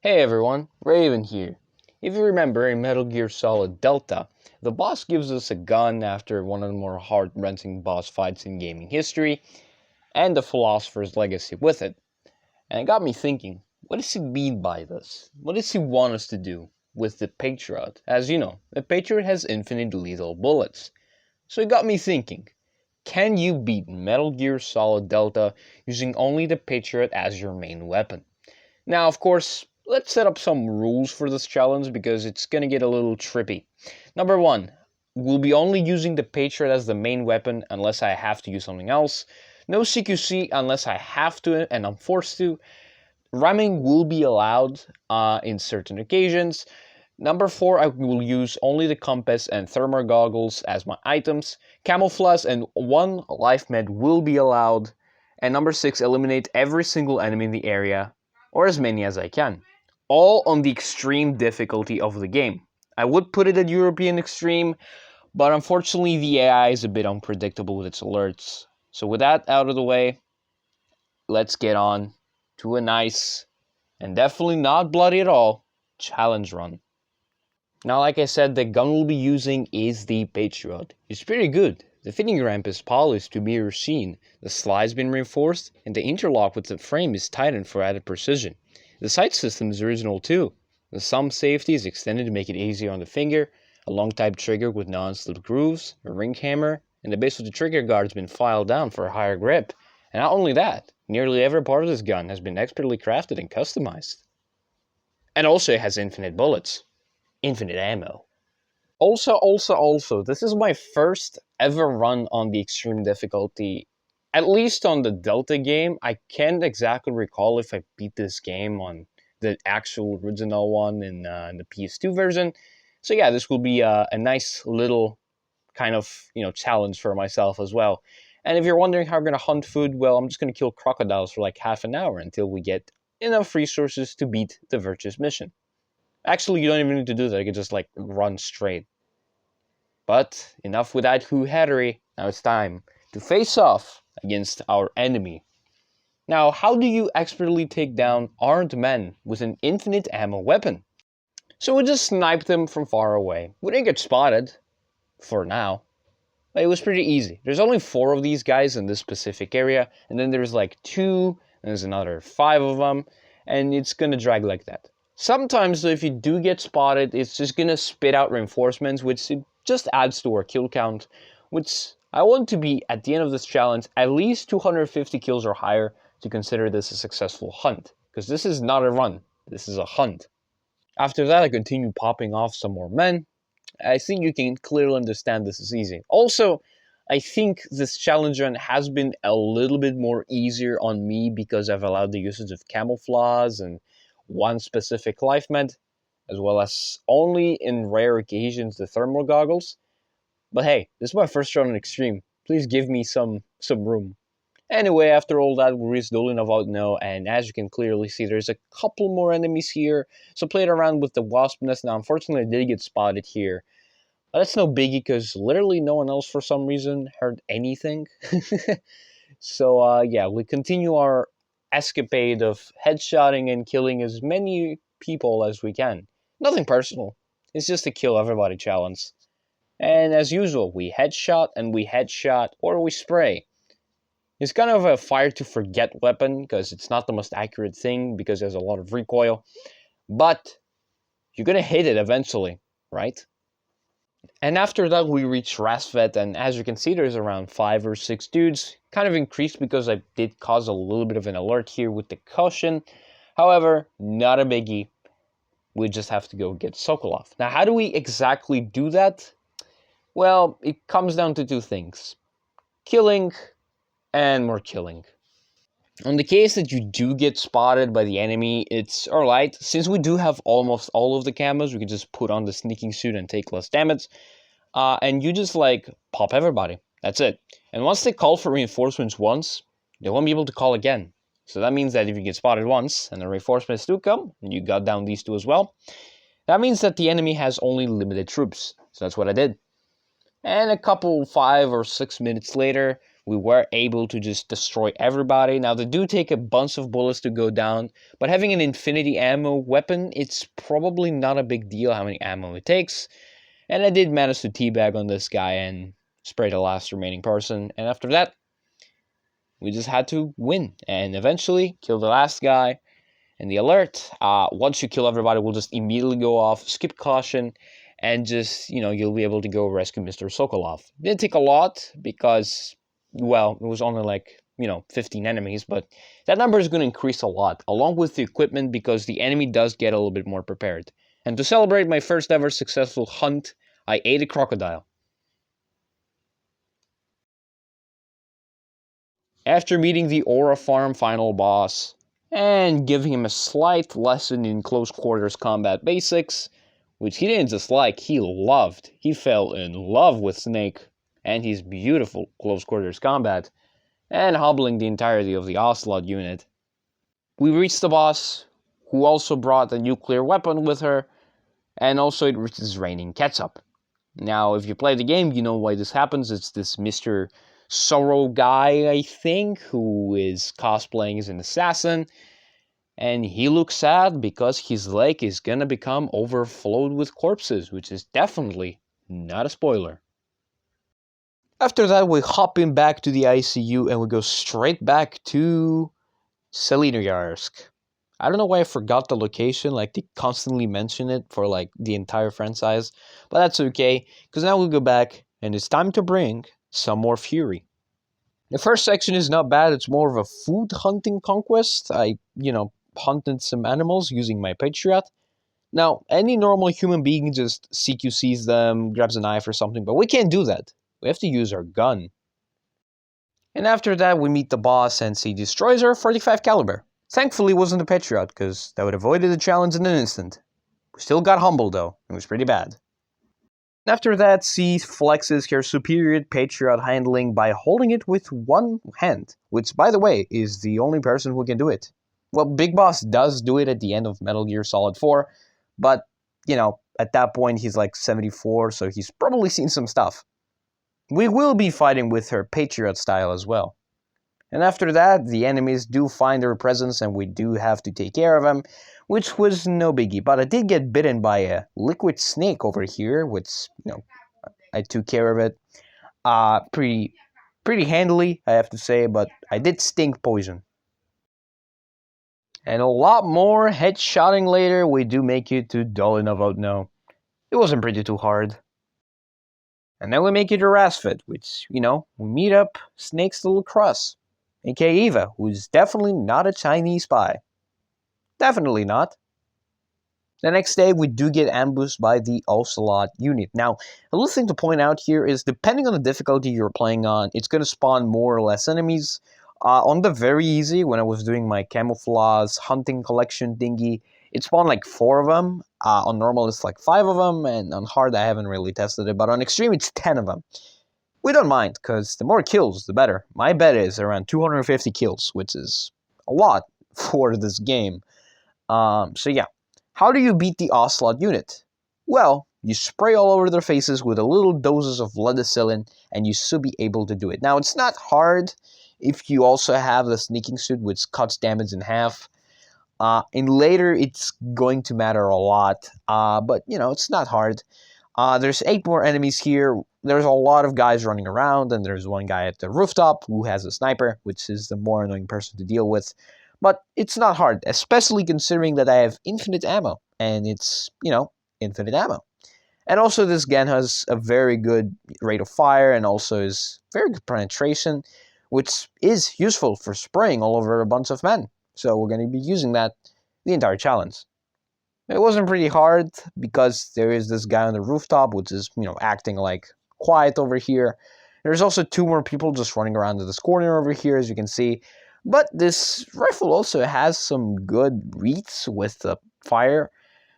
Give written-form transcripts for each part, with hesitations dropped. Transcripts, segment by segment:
Hey everyone, Raven here. If you remember in Metal Gear Solid Delta, the boss gives us a gun after one of the more heart-wrenching boss fights in gaming history, and the Philosopher's Legacy with it. And it got me thinking, what does he mean by this? What does he want us to do with the Patriot? As you know, the Patriot has infinite lethal bullets. So it got me thinking, can you beat Metal Gear Solid Delta using only the Patriot as your main weapon? Now, of course, let's set up some rules for this challenge because it's gonna get a little trippy. Number one, we'll be only using the Patriot as the main weapon unless I have to use something else. No CQC unless I have to and I'm forced to. Ramming will be allowed in certain occasions. Number four, I will use only the compass and thermal goggles as my items. Camouflage and one life med will be allowed. And number six, eliminate every single enemy in the area, or as many as I can. All on the extreme difficulty of the game. I would put it at European extreme, but unfortunately the AI is a bit unpredictable with its alerts. So with that out of the way, let's get on to a nice, and definitely not bloody at all, challenge run. Now, like I said, the gun we'll be using is the Patriot. It's pretty good. The fitting ramp is polished to mirror sheen, the slide's been reinforced, and the interlock with the frame is tightened for added precision. The sight system is original too. The thumb safety is extended to make it easier on the finger, a long type trigger with non-slip grooves, a ring hammer, and the base of the trigger guard has been filed down for a higher grip. And not only that, nearly every part of this gun has been expertly crafted and customized. And also it has infinite bullets. Infinite ammo. Also, this is my first ever run on the extreme difficulty. At least on the Delta game. I can't exactly recall if I beat this game on the actual original one in the PS2 version. So yeah, this will be a nice little kind of, challenge for myself as well. And if you're wondering how I'm going to hunt food, well, I'm just going to kill crocodiles for like half an hour until we get enough resources to beat the Virtuous mission. Actually, you don't even need to do that. You can just like run straight. But enough with that hoo-hattery. Now it's time to face off against our enemy. Now, how do you expertly take down armed men with an infinite ammo weapon? So we just sniped them from far away. We didn't get spotted, for now. But it was pretty easy. There's only 4 of these guys in this specific area, and then there's like 2, and there's another 5 of them, and it's gonna drag like that. Sometimes, though, if you do get spotted, it's just gonna spit out reinforcements, which it just adds to our kill count, which I want to be, at the end of this challenge, at least 250 kills or higher to consider this a successful hunt. Because this is not a run, this is a hunt. After that, I continue popping off some more men. I think you can clearly understand this is easy. Also, I think this challenge run has been a little bit more easier on me because I've allowed the usage of camouflage and one specific life med, as well as only in rare occasions the thermal goggles. But hey, this is my first run on Extreme. Please give me some room. Anyway, after all that, we reached Dolin of Outno, and as you can clearly see, there's a couple more enemies here. So played around with the wasp nest. Now, unfortunately, I did get spotted here. But that's no biggie, because literally no one else for some reason heard anything. So yeah, we continue our escapade of headshotting and killing as many people as we can. Nothing personal. It's just a kill everybody challenge. And as usual, we headshot and we headshot or we spray. It's kind of a fire to forget weapon because it's not the most accurate thing because there's a lot of recoil. But you're gonna hit it eventually, right? And after that we reach Rasvet, and as you can see there's around 5 or 6 dudes. Kind of increased because I did cause a little bit of an alert here with the caution. However, not a biggie. We just have to go get Sokolov. Now how do we exactly do that? Well, it comes down to 2 things. Killing and more killing. On the case that you do get spotted by the enemy, it's alright. Since we do have almost all of the camos, we can just put on the sneaking suit and take less damage. And you just like pop everybody. That's it. And once they call for reinforcements once, they won't be able to call again. So that means that if you get spotted once and the reinforcements do come, and you got down these 2 as well, that means that the enemy has only limited troops. So that's what I did. And a couple 5 or 6 minutes later, we were able to just destroy everybody. Now, they do take a bunch of bullets to go down, but having an infinity ammo weapon, it's probably not a big deal how many ammo it takes. And I did manage to teabag on this guy and spray the last remaining person. And after that, we just had to win and eventually kill the last guy. And the alert, once you kill everybody, will just immediately go off, skip caution, and just, you'll be able to go rescue Mr. Sokolov. It didn't take a lot because, well, it was only like, 15 enemies, but that number is going to increase a lot, along with the equipment, because the enemy does get a little bit more prepared. And to celebrate my first ever successful hunt, I ate a crocodile. After meeting the Aura Farm final boss, and giving him a slight lesson in close quarters combat basics, which he didn't just like, he loved. He fell in love with Snake and his beautiful close quarters combat, and hobbling the entirety of the Ocelot unit. We reached the boss, who also brought a nuclear weapon with her, and also it was raining ketchup. Now, if you play the game, you know why this happens. It's this Mr. Sorrow guy, I think, who is cosplaying as an assassin. And he looks sad because his lake is gonna become overflowed with corpses, which is definitely not a spoiler. After that, we hop in back to the ICU and we go straight back to Selinoyarsk. I don't know why I forgot the location, like they constantly mention it for like the entire franchise, but that's okay, because now we go back and it's time to bring some more fury. The first section is not bad, it's more of a food hunting conquest. I, hunted some animals using my Patriot. Now, any normal human being just CQCs them, grabs a knife or something, but we can't do that. We have to use our gun. And after that, we meet the boss and he destroys our 45 caliber. Thankfully, it wasn't a Patriot, because that would have avoided the challenge in an instant. We still got humbled though, it was pretty bad. After that, C flexes her superior Patriot handling by holding it with one hand, which, by the way, is the only person who can do it. Well, Big Boss does do it at the end of Metal Gear Solid 4, but, at that point he's like 74, so he's probably seen some stuff. We will be fighting with her Patriot style as well. And after that, the enemies do find their presence and we do have to take care of them, which was no biggie. But I did get bitten by a liquid snake over here, which, I took care of it pretty handily, I have to say, but I did stink poison. And a lot more headshotting later, we do make it to Dolinovodno. It wasn't pretty too hard. And then we make it to Rasfit, which, we meet up Snake's little cross, aka Eva, who's definitely not a Chinese spy. Definitely not. The next day, we do get ambushed by the Ocelot unit. Now, a little thing to point out here is, depending on the difficulty you're playing on, it's going to spawn more or less enemies. On the very easy, when I was doing my camouflage hunting collection thingy, it spawned like 4 of them. On normal, it's like 5 of them, and on hard, I haven't really tested it, but on extreme, it's 10 of them. We don't mind, because the more kills, the better. My bet is around 250 kills, which is a lot for this game. So yeah. How do you beat the Ocelot unit? Well, you spray all over their faces with a little doses of Ledicillin, and you should be able to do it. Now, it's not hard if you also have the sneaking suit, which cuts damage in half. In later, it's going to matter a lot, but, it's not hard. There's 8 more enemies here. There's a lot of guys running around, and there's one guy at the rooftop who has a sniper, which is the more annoying person to deal with. But it's not hard, especially considering that I have infinite ammo, and it's, infinite ammo. And also this gun has a very good rate of fire, and also is very good penetration, which is useful for spraying all over a bunch of men. So we're going to be using that the entire challenge. It wasn't pretty hard, because there is this guy on the rooftop, which is, acting like quiet over here. There's also 2 more people just running around in this corner over here, as you can see. But this rifle also has some good reads with the fire.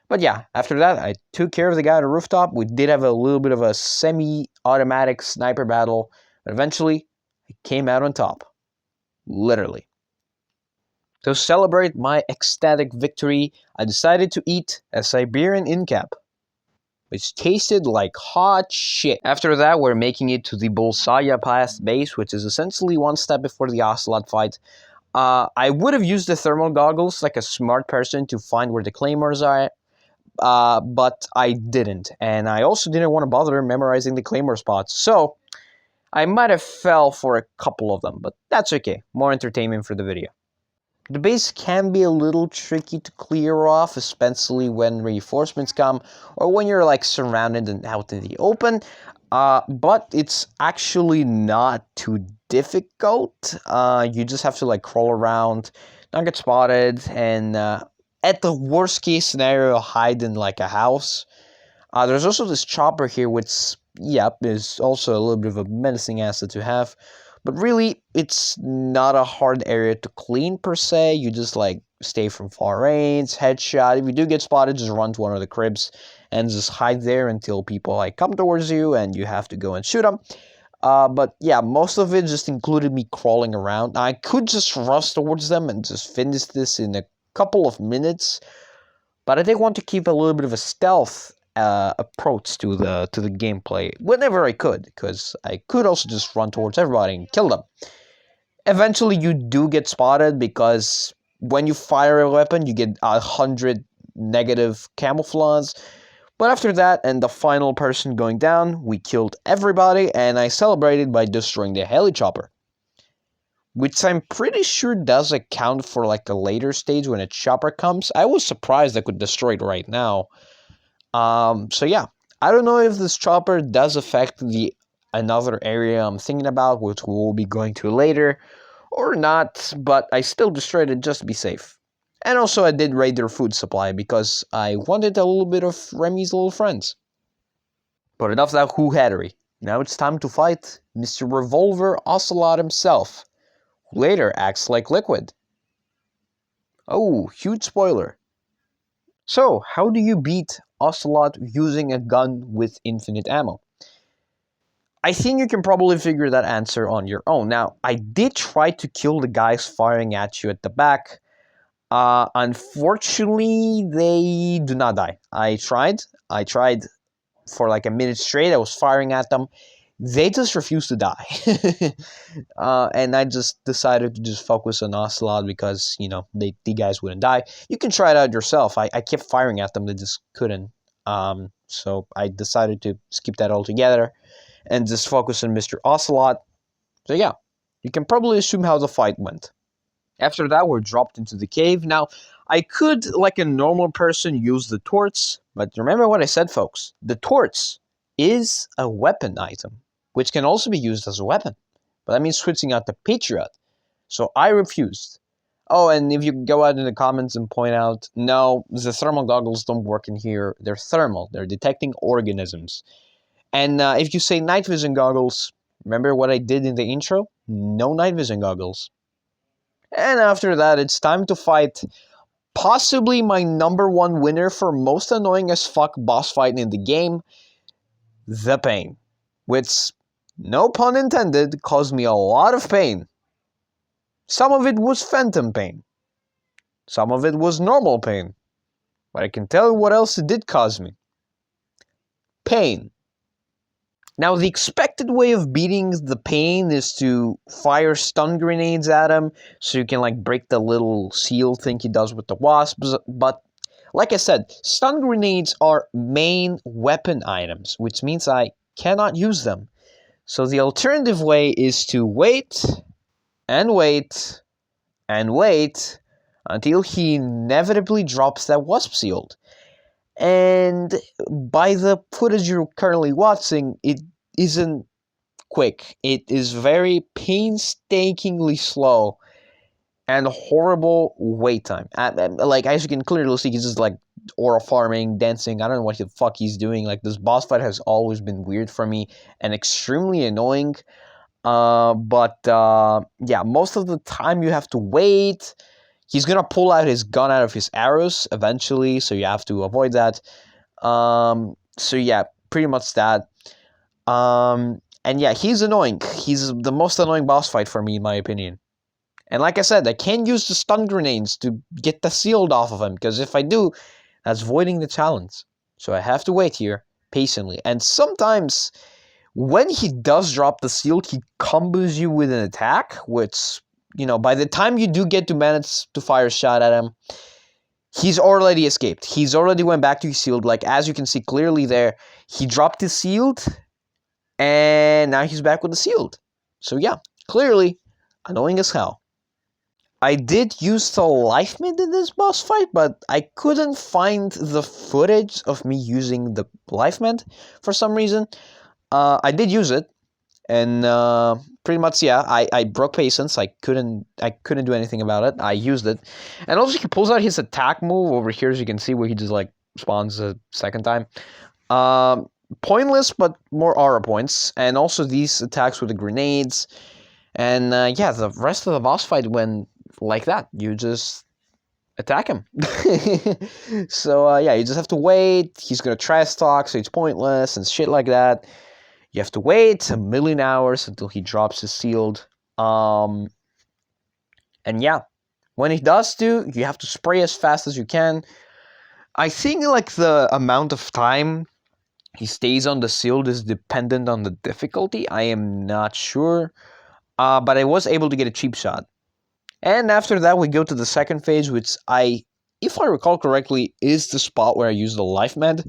But yeah, after that, I took care of the guy on the rooftop. We did have a little bit of a semi-automatic sniper battle, but eventually, I came out on top. Literally. To celebrate my ecstatic victory, I decided to eat a Siberian incap. which tasted like hot shit. After that, we're making it to the Bolsaya Pass base, which is essentially one step before the Ocelot fight. I would have used the thermal goggles like a smart person to find where the claymores are, but I didn't. And I also didn't want to bother memorizing the claymore spots, so I might have fell for a couple of them, but that's okay. More entertainment for the video. The base can be a little tricky to clear off, especially when reinforcements come or when you're like surrounded and out in the open. But it's actually not too difficult. You just have to like crawl around, not get spotted, and at the worst case scenario, hide in like a house. There's also this chopper here, which, yep, is also a little bit of a menacing asset to have. But really, it's not a hard area to clean per se. You just like stay from far range, headshot. If you do get spotted, just run to one of the cribs and just hide there until people like come towards you and you have to go and shoot them. But yeah, most of it just included me crawling around. I could just rush towards them and just finish this in a couple of minutes, but I did want to keep a little bit of a stealth approach to the gameplay whenever I could, because I could also just run towards everybody and kill them. Eventually, you do get spotted because when you fire a weapon, you get 100 negative camouflage. But after that, and the final person going down, we killed everybody, and I celebrated by destroying the heli chopper, which I'm pretty sure does account for like a later stage when a chopper comes. I was surprised I could destroy it right now. So yeah, I don't know if this chopper does affect the another area I'm thinking about, which we will be going to later, or not, but I still destroyed it just to be safe. And also I did raid their food supply because I wanted a little bit of Remy's little friends. But enough of that who-hattery. Now it's time to fight Mr. Revolver Ocelot himself, who later acts like Liquid. Oh, huge spoiler. So, how do you beat Ocelot using a gun with infinite ammo? I think you can probably figure that answer on your own. Now, I did try to kill the guys firing at you at the back. Unfortunately, they do not die. I tried for like a minute straight. I was firing at them. They just refused to die. And I just decided to just focus on Ocelot because, you know, the guys wouldn't die. You can try it out yourself. I kept firing at them. They just couldn't. So I decided to skip that altogether and just focus on Mr. Ocelot. So yeah, you can probably assume how the fight went. After that, we're dropped into the cave. Now, I could, like a normal person, use the torch, but remember what I said, folks. The torch is a weapon item, which can also be used as a weapon. But that means switching out the Patriot. So I refused. Oh, and if you go out in the comments and point out, no, the thermal goggles don't work in here. They're thermal. They're detecting organisms. And if you say night vision goggles, remember what I did in the intro? No night vision goggles. And after that, it's time to fight possibly my #1 winner for most annoying as fuck boss fight in the game, the Pain. Which, no pun intended, caused me a lot of pain. Some of it was phantom pain. Some of it was normal pain. But I can tell you what else it did cause me. Pain. Now, the expected way of beating the Pain is to fire stun grenades at him, so you can, like, break the little seal thing he does with the wasps, but, like I said, stun grenades are main weapon items, which means I cannot use them. So the alternative way is to wait, and wait, and wait, until he inevitably drops that wasp shield. And by the footage you're currently watching, it isn't quick. It is very painstakingly slow and horrible wait time. Like, as you can clearly see, he's just like aura farming, dancing. I don't know what the fuck he's doing. Like, this boss fight has always been weird for me and extremely annoying. Yeah, most of the time you have to wait. He's gonna pull out his gun out of his arrows eventually, so you have to avoid that. So yeah, pretty much that. And yeah, he's annoying. He's the most annoying boss fight for me, in my opinion. And like I said, I can't use the stun grenades to get the shield off of him, because if I do, that's voiding the challenge. So I have to wait here patiently. And sometimes when he does drop the shield, he combos you with an attack, which, by the time you do get to manage to fire a shot at him, he's already escaped. He's already went back to his shield. Like, as you can see clearly there, he dropped his shield, and now he's back with the shield. So yeah, clearly annoying as hell. I did use the life mid in this boss fight, but I couldn't find the footage of me using the life mid for some reason. I did use it, and pretty much, yeah, I broke patience. I couldn't do anything about it. I used it, and also he pulls out his attack move over here, as you can see, where he just like spawns a second time. Pointless, but more aura points, and also these attacks with the grenades, and yeah, the rest of the boss fight went like that. You just attack him. So yeah, you just have to wait. He's gonna trash talk, so it's pointless and shit like that. You have to wait a million hours until he drops his shield. And yeah, when he does do, you have to spray as fast as you can. I think like the amount of time he stays on the shield is dependent on the difficulty. I am not sure. But I was able to get a cheap shot. And after that, we go to the second phase, which if I recall correctly, is the spot where I use the life med.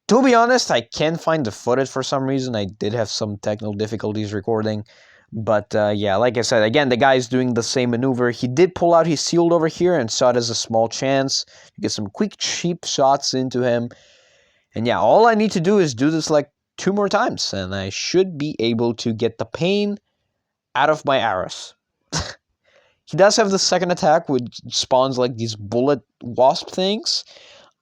To be honest, I can't find the footage for some reason. I did have some technical difficulties recording. But yeah, like I said, again, the guy's doing the same maneuver. He did pull out his shield over here and saw it as a small chance to get some quick, cheap shots into him. And yeah, all I need to do is do this like 2 more times, and I should be able to get the pain out of my arrows. He does have the second attack, which spawns like these bullet wasp things.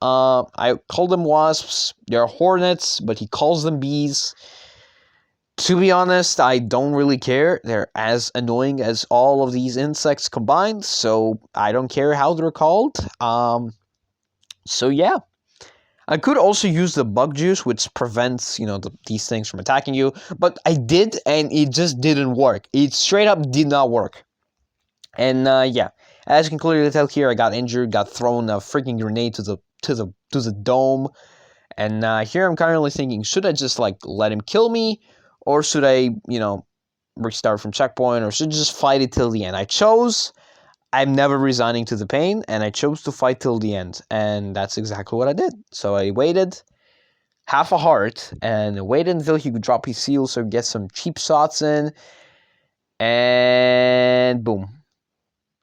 I call them wasps. They're hornets, but he calls them bees. To be honest, I don't really care. They're as annoying as all of these insects combined, so I don't care how they're called. So yeah. I could also use the bug juice, which prevents, these things from attacking you. But I did, and it just didn't work. It straight up did not work. And yeah, as you can clearly tell here, I got injured, got thrown a freaking grenade to the dome. And here I'm currently thinking, should I just like let him kill me, or should I, restart from checkpoint, or should I just fight it till the end? I'm never resigning to the pain, and I chose to fight till the end, and that's exactly what I did. So I waited half a heart, and waited until he could drop his seal so get some cheap shots in, and boom.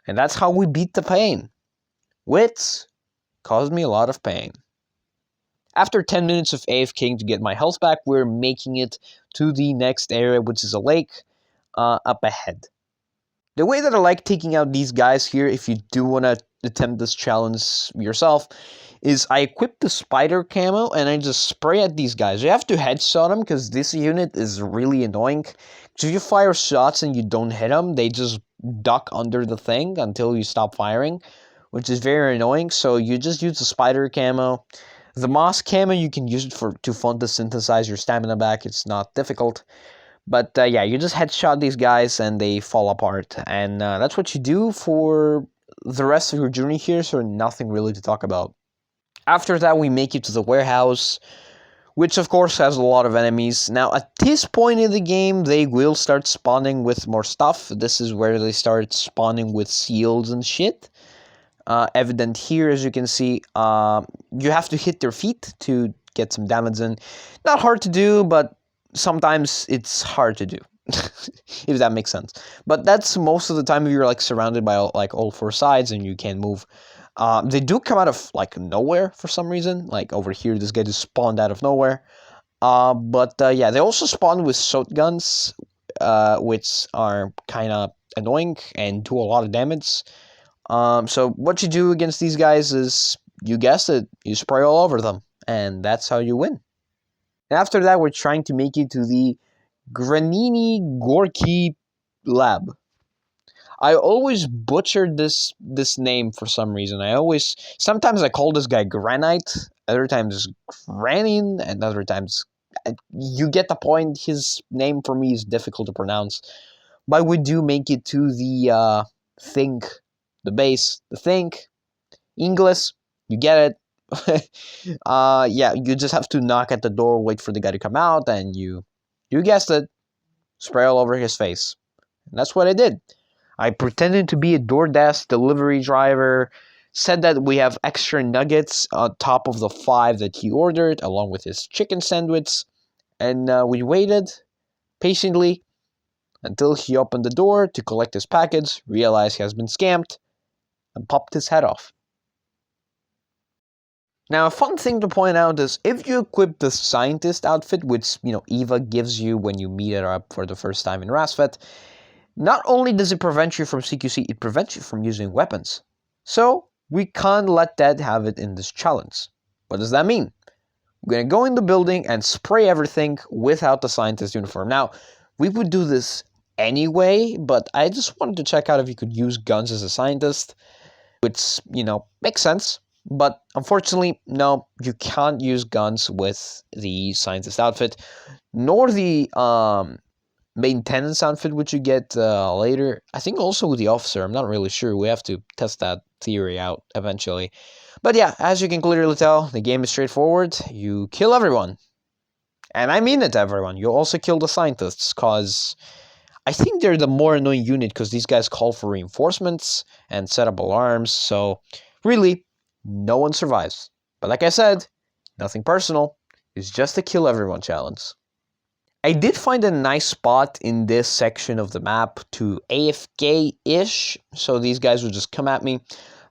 And that's how we beat the pain, which caused me a lot of pain. After 10 minutes of AFKing to get my health back, we're making it to the next area, which is a lake up ahead. The way that I like taking out these guys here, if you do want to attempt this challenge yourself, is I equip the spider camo and I just spray at these guys. You have to headshot them because this unit is really annoying. So if you fire shots and you don't hit them, they just duck under the thing until you stop firing, which is very annoying. So you just use the spider camo. The moss camo, you can use it to photosynthesize your stamina back. It's not difficult. But yeah, you just headshot these guys and they fall apart. And that's what you do for the rest of your journey here, so nothing really to talk about. After that, we make it to the warehouse, which of course has a lot of enemies. Now, at this point in the game, they will start spawning with more stuff. This is where they start spawning with shields and shit. Evident here, as you can see. You have to hit their feet to get some damage in. Not hard to do, but sometimes it's hard to do, if that makes sense. But that's most of the time if you're like surrounded by all 4 sides and you can't move. They do come out of like nowhere for some reason. Like over here, this guy just spawned out of nowhere. But yeah, they also spawn with shotguns, which are kind of annoying and do a lot of damage. So what you do against these guys is, you guessed it, you spray all over them, and that's how you win. And after that, we're trying to make it to the Granini Gorky lab. I always butchered this name for some reason. Sometimes I call this guy Granite, other times Granin, and other times, you get the point. His name for me is difficult to pronounce. But we do make it to the think, the base, the think, English, you get it. Yeah, you just have to knock at the door, wait for the guy to come out, and you guessed it, spray all over his face. And that's what I did. I pretended to be a DoorDash delivery driver, said that we have extra nuggets on top of the 5 that he ordered, along with his chicken sandwich, and we waited patiently until he opened the door to collect his package, realized he has been scammed, and popped his head off. Now, a fun thing to point out is if you equip the scientist outfit, which Eva gives you when you meet her up for the first time in Rasvet, not only does it prevent you from CQC, it prevents you from using weapons. So we can't let that have it in this challenge. What does that mean? We're gonna go in the building and spray everything without the scientist uniform. Now, we would do this anyway, but I just wanted to check out if you could use guns as a scientist, which, makes sense. But unfortunately, no, you can't use guns with the scientist outfit, nor the maintenance outfit, which you get later. I think also with the officer, I'm not really sure. We have to test that theory out eventually. But yeah, as you can clearly tell, the game is straightforward. You kill everyone. And I mean it, everyone. You also kill the scientists, because I think they're the more annoying unit, because these guys call for reinforcements and set up alarms. So really, no one survives. But like I said, nothing personal. It's just a kill everyone challenge. I did find a nice spot in this section of the map to AFK-ish, so these guys would just come at me.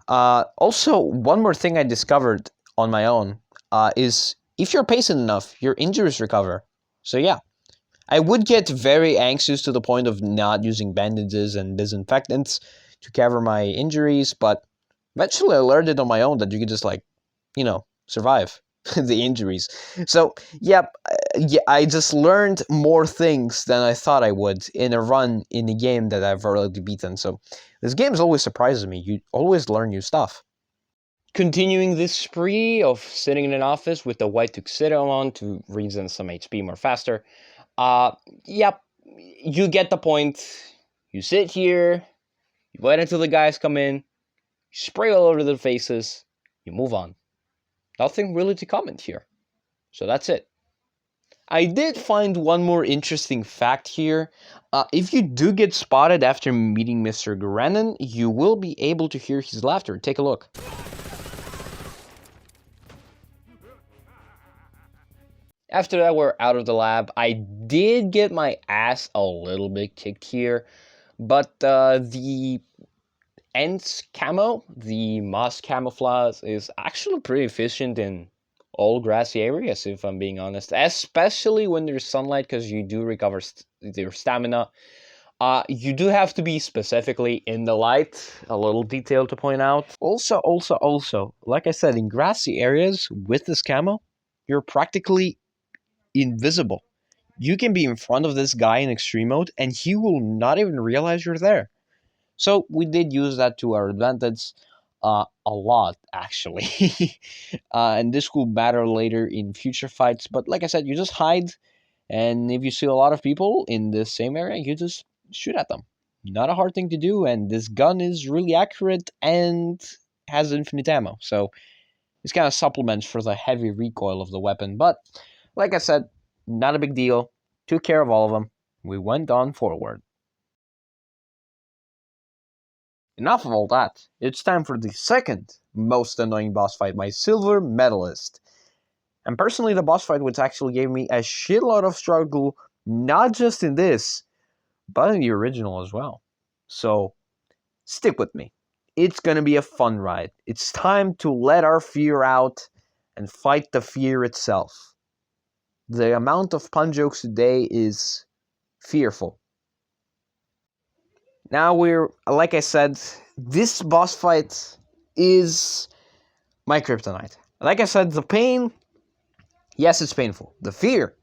Also, one more thing I discovered on my own is if you're patient enough, your injuries recover. So yeah, I would get very anxious to the point of not using bandages and disinfectants to cover my injuries, but eventually I learned it on my own that you could just survive the injuries. So yeah, I just learned more things than I thought I would in a run in a game that I've already beaten. So this game always surprises me. You always learn new stuff. Continuing this spree of sitting in an office with the white tuxedo on to reason some HP more faster. Yep, you get the point. You sit here, you wait until the guys come in, you spray all over their faces, you move on. Nothing really to comment here. So that's it. I did find one more interesting fact here. If you do get spotted after meeting Mr. Grennan, you will be able to hear his laughter. Take a look. After that, we're out of the lab. I did get my ass a little bit kicked here, but the Ents camo, the moss camouflage, is actually pretty efficient in all grassy areas, if I'm being honest, especially when there's sunlight, because you do recover your stamina. You do have to be specifically in the light, a little detail to point out. Also, like I said, in grassy areas with this camo, you're practically invisible. You can be in front of this guy in extreme mode and he will not even realize you're there. So we did use that to our advantage a lot, actually. And this will matter later in future fights. But like I said, you just hide, and if you see a lot of people in the same area, you just shoot at them. Not a hard thing to do, and this gun is really accurate and has infinite ammo. So it's kind of supplements for the heavy recoil of the weapon. But like I said, not a big deal. Took care of all of them. We went on forward. Enough of all that, it's time for the second most annoying boss fight, my silver medalist. And personally, the boss fight which actually gave me a shitload of struggle, not just in this, but in the original as well. So, stick with me. It's gonna be a fun ride. It's time to let our fear out and fight the fear itself. The amount of pun jokes today is fearful. Now like I said, this boss fight is my kryptonite. Like I said, the pain, yes, it's painful. The fear,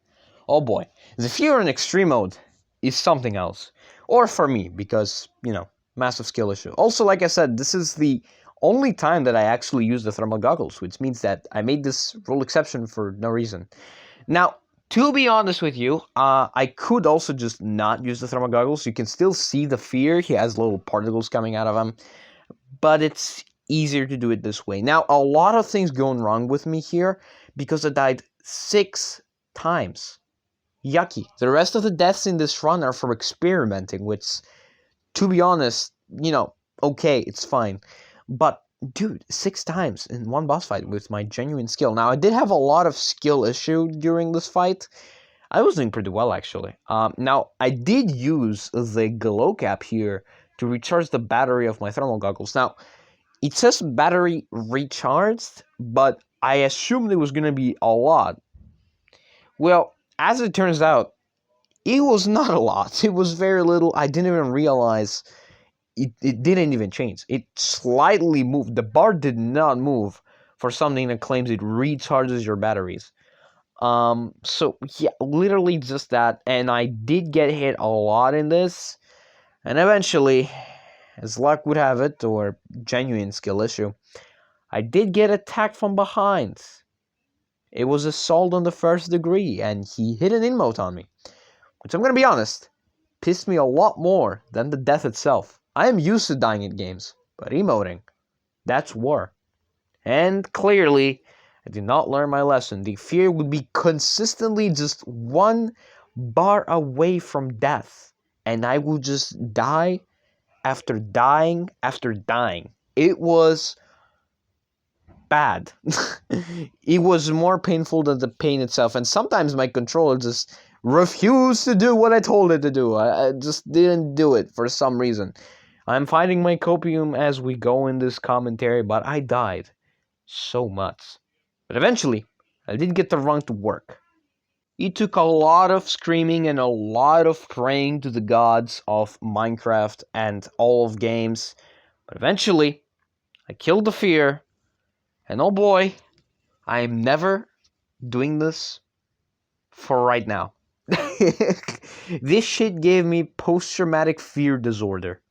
oh boy. The fear in extreme mode is something else. Or for me, because, massive skill issue. Also, like I said, this is the only time that I actually use the thermal goggles, which means that I made this rule exception for no reason. Now, to be honest with you, I could also just not use the thermal goggles. You can still see the fear. He has little particles coming out of him. But it's easier to do it this way. Now, a lot of things going wrong with me here because I died 6 times. Yucky. The rest of the deaths in this run are for experimenting, which, to be honest, okay, it's fine. But, dude, 6 times in one boss fight with my genuine skill. Now, I did have a lot of skill issue during this fight. I was doing pretty well, actually. Now, I did use the glow cap here to recharge the battery of my thermal goggles. Now, it says battery recharged, but I assumed it was going to be a lot. Well, as it turns out, it was not a lot. It was very little. I didn't even realize it didn't even change. It slightly moved. The bar did not move for something that claims it recharges your batteries. So yeah, literally just that. And I did get hit a lot in this. And eventually, as luck would have it, or genuine skill issue, I did get attacked from behind. It was assault on the first degree, and he hit an emote on me. Which, I'm gonna be honest, pissed me a lot more than the death itself. I am used to dying in games, but emoting, that's war. And clearly, I did not learn my lesson. The fear would be consistently just one bar away from death, and I would just die after dying after dying. It was bad. It was more painful than the pain itself, and sometimes my controller just refused to do what I told it to do. I just didn't do it for some reason. I'm fighting my copium as we go in this commentary, but I died so much. But eventually, I did get the run to work. It took a lot of screaming and a lot of praying to the gods of Minecraft and all of games. But eventually, I killed the fear. And oh boy, I am never doing this for right now. This shit gave me post-traumatic fear disorder.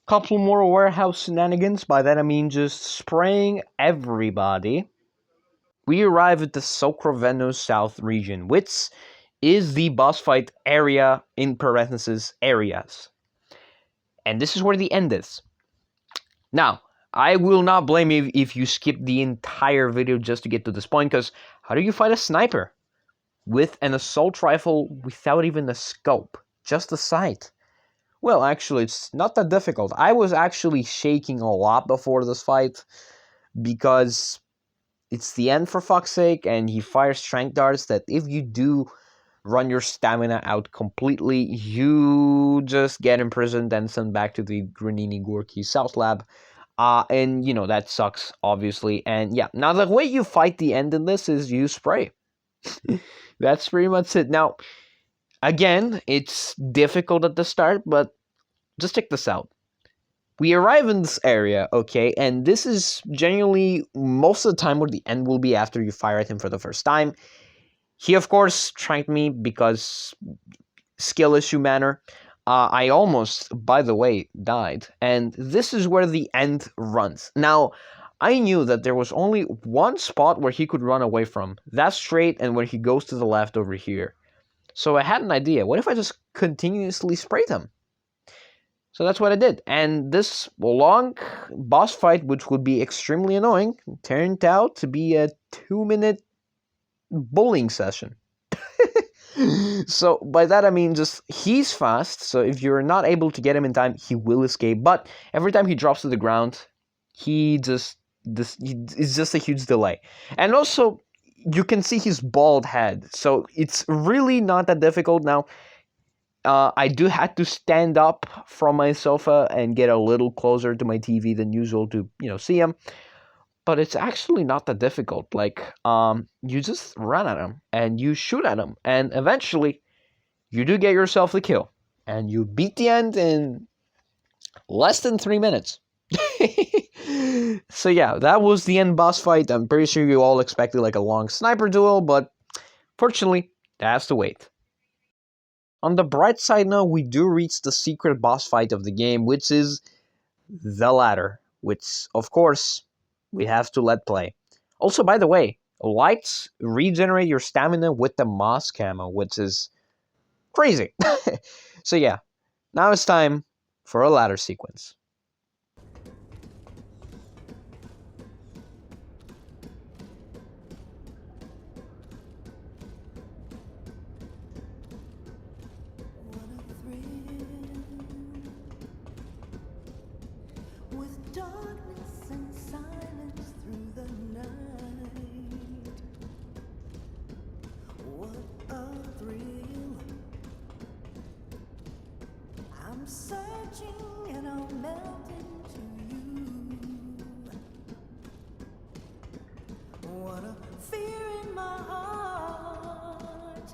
Couple more warehouse shenanigans. By that I mean just spraying everybody. We arrive at the Sokroveno South region, which is the boss fight area, in parentheses, areas. And this is where the end is. Now, I will not blame you if you skip the entire video just to get to this point, because how do you fight a sniper with an assault rifle without even a scope, just a sight? Well, actually, it's not that difficult. I was actually shaking a lot before this fight, because it's the end for fuck's sake, and he fires strength darts that if you do run your stamina out completely, you just get imprisoned and sent back to the Granini Gorky South Lab. And, that sucks, obviously. And, yeah, now the way you fight the end in this is you spray. That's pretty much it. Now, again, it's difficult at the start, but just check this out. We arrive in this area, okay, and this is genuinely most of the time where the end will be after you fire at him for the first time. He, of course, tranked me because skill issue manner. I almost, by the way, died. And this is where the end runs. Now, I knew that there was only one spot where he could run away from. That's straight, and when he goes to the left over here. So I had an idea. What if I just continuously sprayed him? So that's what I did. And this long boss fight, which would be extremely annoying, turned out to be a 2-minute bowling session. So by that I mean just he's fast, so if you're not able to get him in time, he will escape. But every time he drops to the ground, it's just a huge delay. And also, you can see his bald head, so it's really not that difficult. Now, I do have to stand up from my sofa and get a little closer to my TV than usual to see him. But it's actually not that difficult. Like, you just run at him, and you shoot at him, and eventually, you do get yourself the kill. And you beat the end in less than 3 minutes. So yeah, that was the end boss fight. I'm pretty sure you all expected like a long sniper duel, but fortunately, that has to wait. On the bright side now, we do reach the secret boss fight of the game, which is the ladder, which, of course, we have to let play. Also, by the way, lights regenerate your stamina with the moss camo, which is crazy. So yeah, now it's time for a ladder sequence. What a fear in my heart,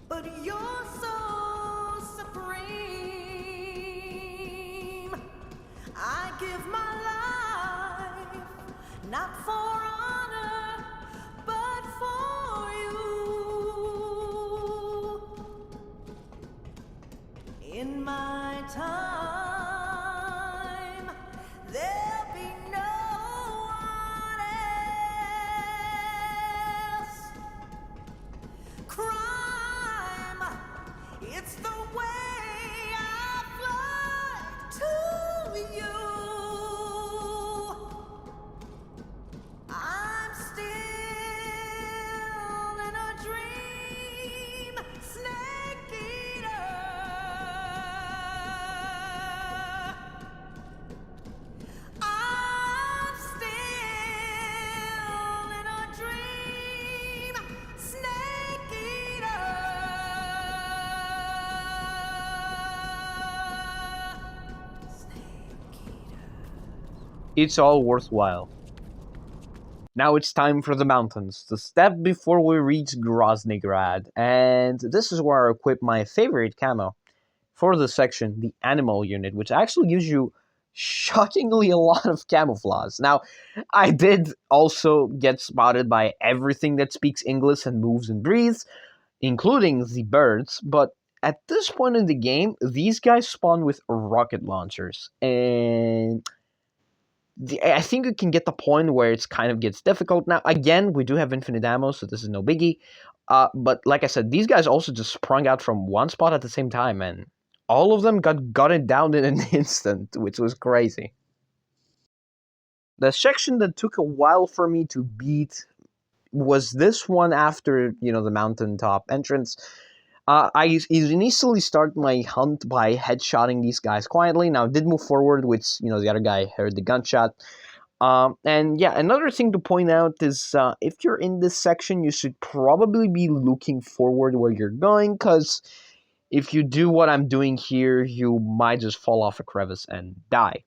but you're so supreme. I give my life, not for honor, but for you. In my time, there'll be no one else. Crime, it's the way I fly to you. I'm still in a dream, snake eater. I'm still in a dream, snake eater. Snake eater. It's all worthwhile. Now it's time for the mountains, the step before we reach Groznygrad, and this is where I equip my favorite camo for this section, the animal unit, which actually gives you shockingly a lot of camouflage. Now, I did also get spotted by everything that speaks English and moves and breathes, including the birds, but at this point in the game, these guys spawn with rocket launchers, and I think you can get the point where it's kind of gets difficult. Now, again, we do have infinite ammo, so this is no biggie. But like I said, these guys also just sprung out from one spot at the same time, and all of them got gutted down in an instant, which was crazy. The section that took a while for me to beat was this one after, the mountaintop entrance. I initially start my hunt by headshotting these guys quietly. Now, I did move forward, which, the other guy heard the gunshot. And yeah, another thing to point out is if you're in this section, you should probably be looking forward where you're going, because if you do what I'm doing here, you might just fall off a crevice and die.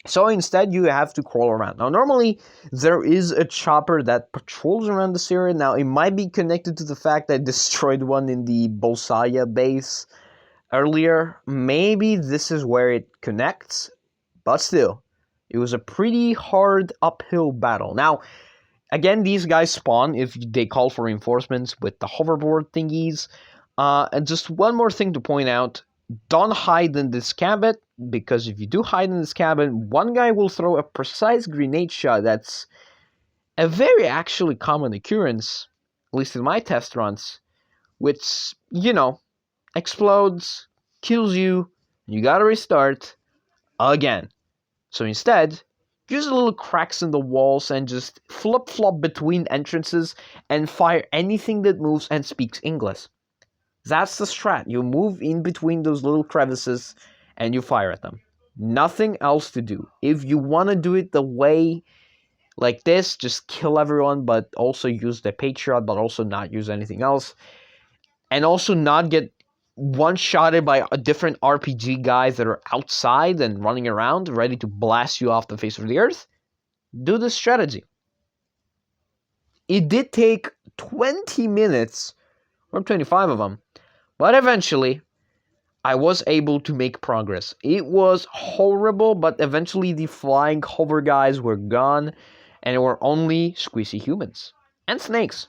So instead, you have to crawl around. Now, normally, there is a chopper that patrols around this area. Now, it might be connected to the fact that I destroyed one in the Bolsaya base earlier. Maybe this is where it connects, but still, it was a pretty hard uphill battle. Now, again, these guys spawn if they call for reinforcements with the hoverboard thingies. And just one more thing to point out, don't hide in this cabin, because if you do hide in this cabin, one guy will throw a precise grenade shot that's a very actually common occurrence, at least in my test runs, which, explodes, kills you, and you gotta restart again. So instead, use a little cracks in the walls and just flip-flop between entrances and fire anything that moves and speaks English. That's the strat. You move in between those little crevices and you fire at them. Nothing else to do. If you want to do it the way like this, just kill everyone, but also use the Patriot, but also not use anything else. And also not get one-shotted by a different RPG guys that are outside and running around, ready to blast you off the face of the earth. Do this strategy. It did take 20 minutes, or 25 of them, but eventually, I was able to make progress. It was horrible, but eventually the flying hover guys were gone, and there were only squishy humans. And snakes.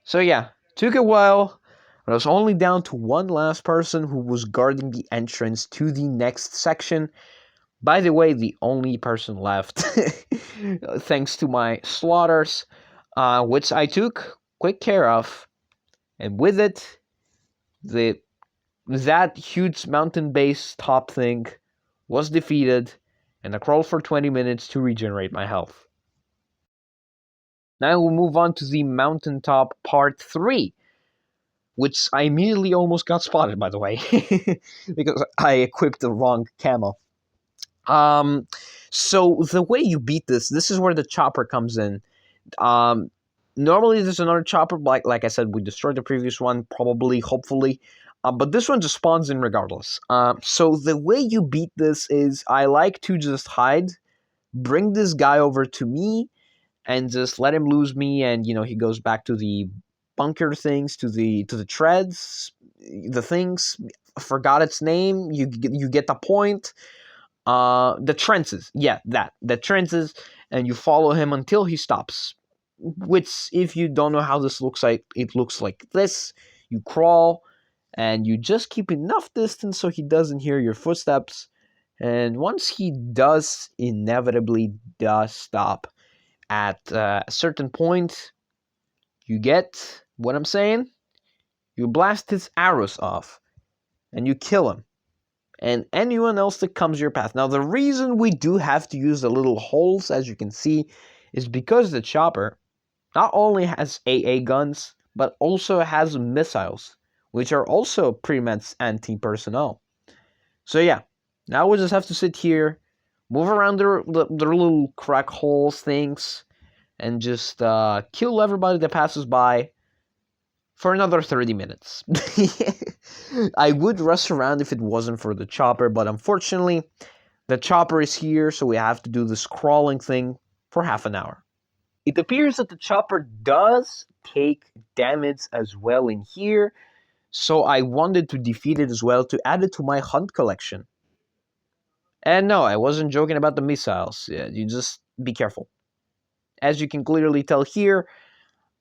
So yeah, took a while, but I was only down to one last person who was guarding the entrance to the next section. By the way, the only person left, thanks to my slaughters, which I took quick care of. And with it, that huge mountain base top thing was defeated, and I crawled for 20 minutes to regenerate my health. Now we'll move on to the mountaintop part 3, which I immediately almost got spotted, by the way, because I equipped the wrong camo. So the way you beat this is where the chopper comes in. Normally there's another chopper, like I said, we destroyed the previous one, probably, hopefully. But this one just spawns in regardless. So the way you beat this is I like to just hide bring this guy over to me and just let him lose me, and he goes back to the bunker things, to the treads, the things. Forgot its name. You get the point. The trenches, yeah, that the trenches, and you follow him until he stops. Which, if you don't know how this looks like, it looks like this. You crawl, and you just keep enough distance so he doesn't hear your footsteps. And once he does, inevitably does stop at a certain point, you get what I'm saying? You blast his arrows off, and you kill him. And anyone else that comes your path. Now, the reason we do have to use the little holes, as you can see, is because the chopper not only has AA guns, but also has missiles, which are also pretty much anti-personnel. So yeah, now we just have to sit here, move around their little crack holes things, and just kill everybody that passes by for another 30 minutes. I would rush around if it wasn't for the chopper, but unfortunately, the chopper is here, so we have to do this crawling thing for half an hour. It appears that the chopper does take damage as well in here, so I wanted to defeat it as well to add it to my hunt collection. And no, I wasn't joking about the missiles. Yeah, you just be careful. As you can clearly tell here,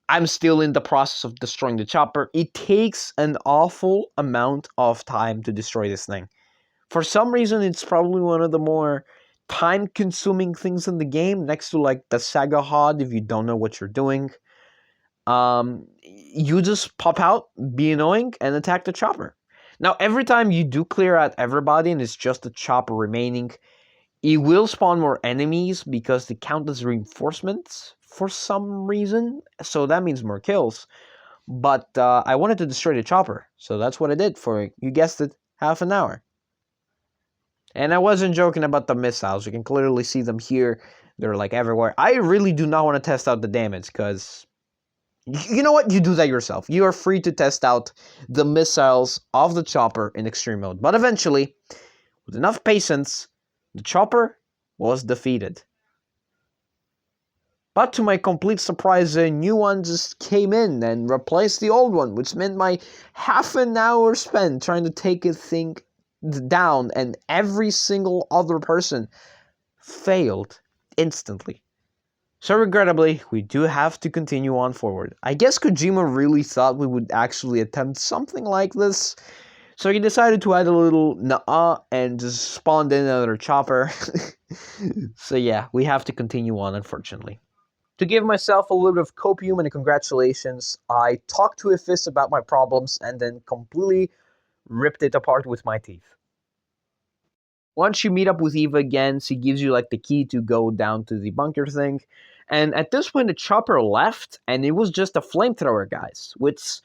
I'm still in the process of destroying the chopper. It takes an awful amount of time to destroy this thing. For some reason, it's probably one of the more time-consuming things in the game, next to like the Saga HOD if you don't know what you're doing. You just pop out, be annoying, and attack the chopper. Now, every time you do clear out everybody and it's just the chopper remaining, it will spawn more enemies because they count as reinforcements for some reason. So that means more kills. But I wanted to destroy the chopper, so that's what I did for, you guessed it, half an hour. And I wasn't joking about the missiles. You can clearly see them here. They're like everywhere. I really do not want to test out the damage because, you know what? You do that yourself. You are free to test out the missiles of the chopper in extreme mode. But eventually, with enough patience, the chopper was defeated. But to my complete surprise, a new one just came in and replaced the old one, which meant my half an hour spent trying to take a thing down, and every single other person failed instantly. So regrettably, we do have to continue on forward. I guess Kojima really thought we would actually attempt something like this, so he decided to add a little nah and just spawned in another chopper. So yeah, we have to continue on, unfortunately. To give myself a little bit of copium and a congratulations, I talked to Ifis about my problems and then completely ripped it apart with my teeth. Once you meet up with Eva again, she gives you like the key to go down to the bunker thing. And at this point, the chopper left, and it was just a flamethrower, guys, which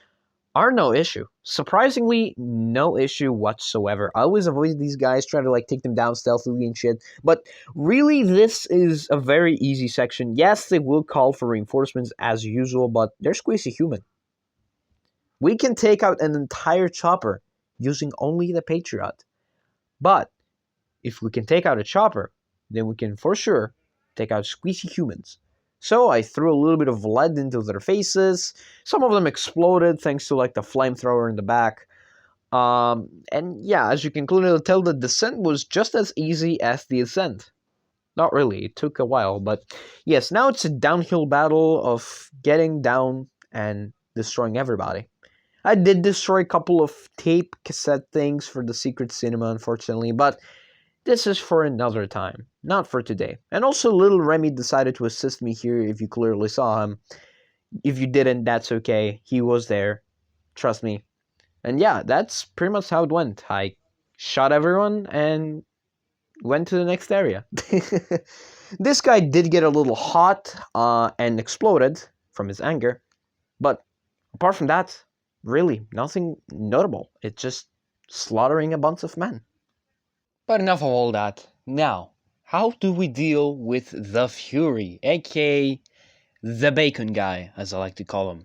are no issue. Surprisingly, no issue whatsoever. I always avoid these guys, try to like take them down stealthily and shit. But really, this is a very easy section. Yes, they will call for reinforcements as usual, but they're squeezy human. We can take out an entire chopper using only the Patriot. But if we can take out a chopper, then we can for sure take out squeezy humans. So I threw a little bit of lead into their faces. Some of them exploded thanks to like the flamethrower in the back. And yeah, as you can clearly tell, the descent was just as easy as the ascent. Not really, it took a while, but yes, now it's a downhill battle of getting down and destroying everybody. I did destroy a couple of tape cassette things for the secret cinema, unfortunately, but this is for another time, not for today. And also, little Remy decided to assist me here if you clearly saw him. If you didn't, that's okay. He was there. Trust me. And yeah, that's pretty much how it went. I shot everyone and went to the next area. This guy did get a little hot and exploded from his anger. But apart from that, really, nothing notable. It's just slaughtering a bunch of men. But enough of all that. Now, how do we deal with the Fury, aka the bacon guy, as I like to call him?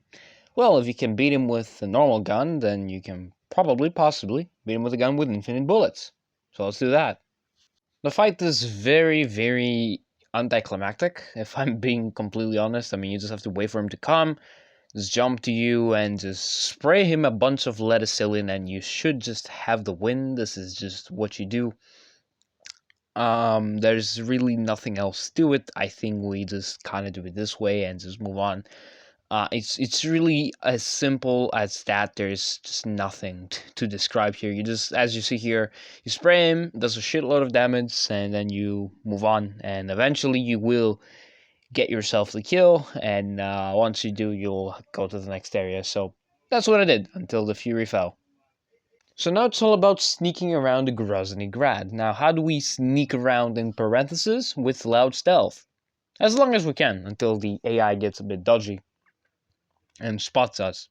Well, if you can beat him with a normal gun, then you can possibly, beat him with a gun with infinite bullets. So let's do that. The fight is very, very anticlimactic, if I'm being completely honest. I mean, you just have to wait for him to come, just jump to you, and just spray him a bunch of Leticillin, and you should just have the win. This is just what you do. There's really nothing else to it. I think we just kind of do it this way and just move on. It's really as simple as that. There's just nothing to describe here. You just, as you see here, you spray him, does a shitload of damage, and then you move on. And eventually you will get yourself the kill. And once you do, you'll go to the next area. So that's what I did until the Fury fell. So now it's all about sneaking around the Grozny Grad. Now, how do we sneak around in parentheses? With loud stealth. As long as we can, until the AI gets a bit dodgy and spots us.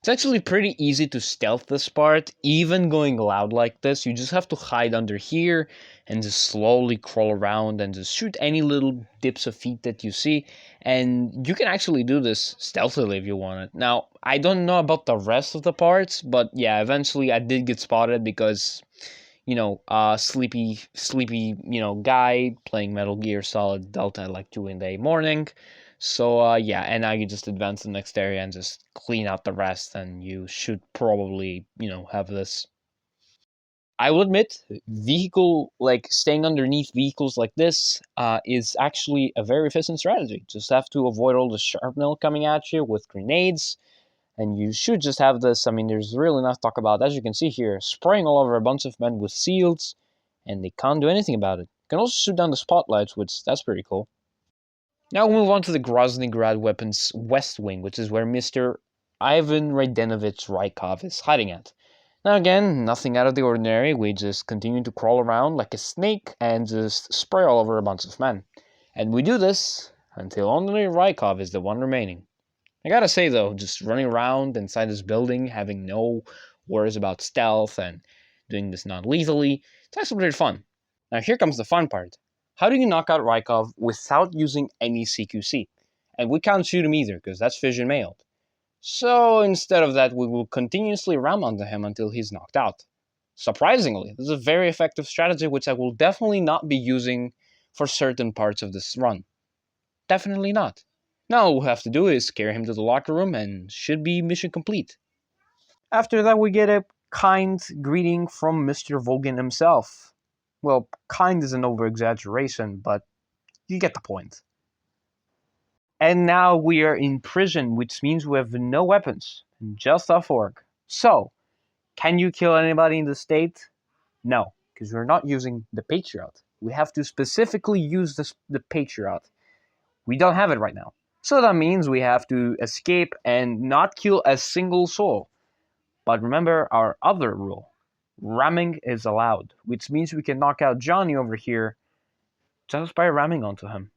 It's actually pretty easy to stealth this part, even going loud like this. You just have to hide under here and just slowly crawl around and just shoot any little dips of feet that you see. And you can actually do this stealthily if you want it. Now, I don't know about the rest of the parts, but yeah, eventually I did get spotted because, sleepy, guy playing Metal Gear Solid Delta at like 2 in the morning. So yeah, and now you just advance to the next area and just clean out the rest, and you should probably, have this. I will admit, staying underneath vehicles like this, is actually a very efficient strategy. Just have to avoid all the shrapnel coming at you with grenades, and you should just have this. I mean, there's really enough to talk about. As you can see here, spraying all over a bunch of men with shields, and they can't do anything about it. You can also shoot down the spotlights, which that's pretty cool. Now we'll move on to the Grozny Grad Weapons West Wing, which is where Mr. Ivan Raydenovich Rykov is hiding at. Now again, nothing out of the ordinary. We just continue to crawl around like a snake and just spray all over a bunch of men. And we do this until only Rykov is the one remaining. I gotta say though, just running around inside this building, having no worries about stealth and doing this non-lethally, it's actually pretty fun. Now here comes the fun part. How do you knock out Rykov without using any CQC? And we can't shoot him either, because that's fission mailed. So instead of that, we will continuously ram onto him until he's knocked out. Surprisingly, this is a very effective strategy which I will definitely not be using for certain parts of this run. Definitely not. Now all we'll have to do is carry him to the locker room and should be mission complete. After that, we get a kind greeting from Mr. Volgin himself. Well, kind is an over-exaggeration, but you get the point. And now we are in prison, which means we have no weapons, just our fork. So, can you kill anybody in the state? No, because we're not using the Patriot. We have to specifically use the Patriot. We don't have it right now. So that means we have to escape and not kill a single soul. But remember our other rule. Ramming is allowed, which means we can knock out Johnny over here just by ramming onto him.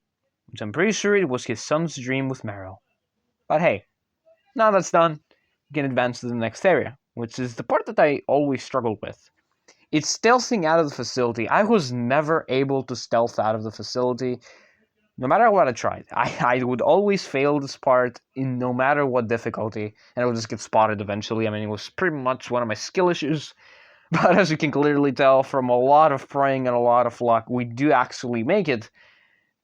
Which I'm pretty sure it was his son's dream with Meryl. But hey, now that's done, we can advance to the next area, which is the part that I always struggled with. It's stealthing out of the facility. I was never able to stealth out of the facility, no matter what I tried. I would always fail this part in no matter what difficulty, and I would just get spotted eventually. I mean, it was pretty much one of my skill issues. But as you can clearly tell from a lot of praying and a lot of luck, we do actually make it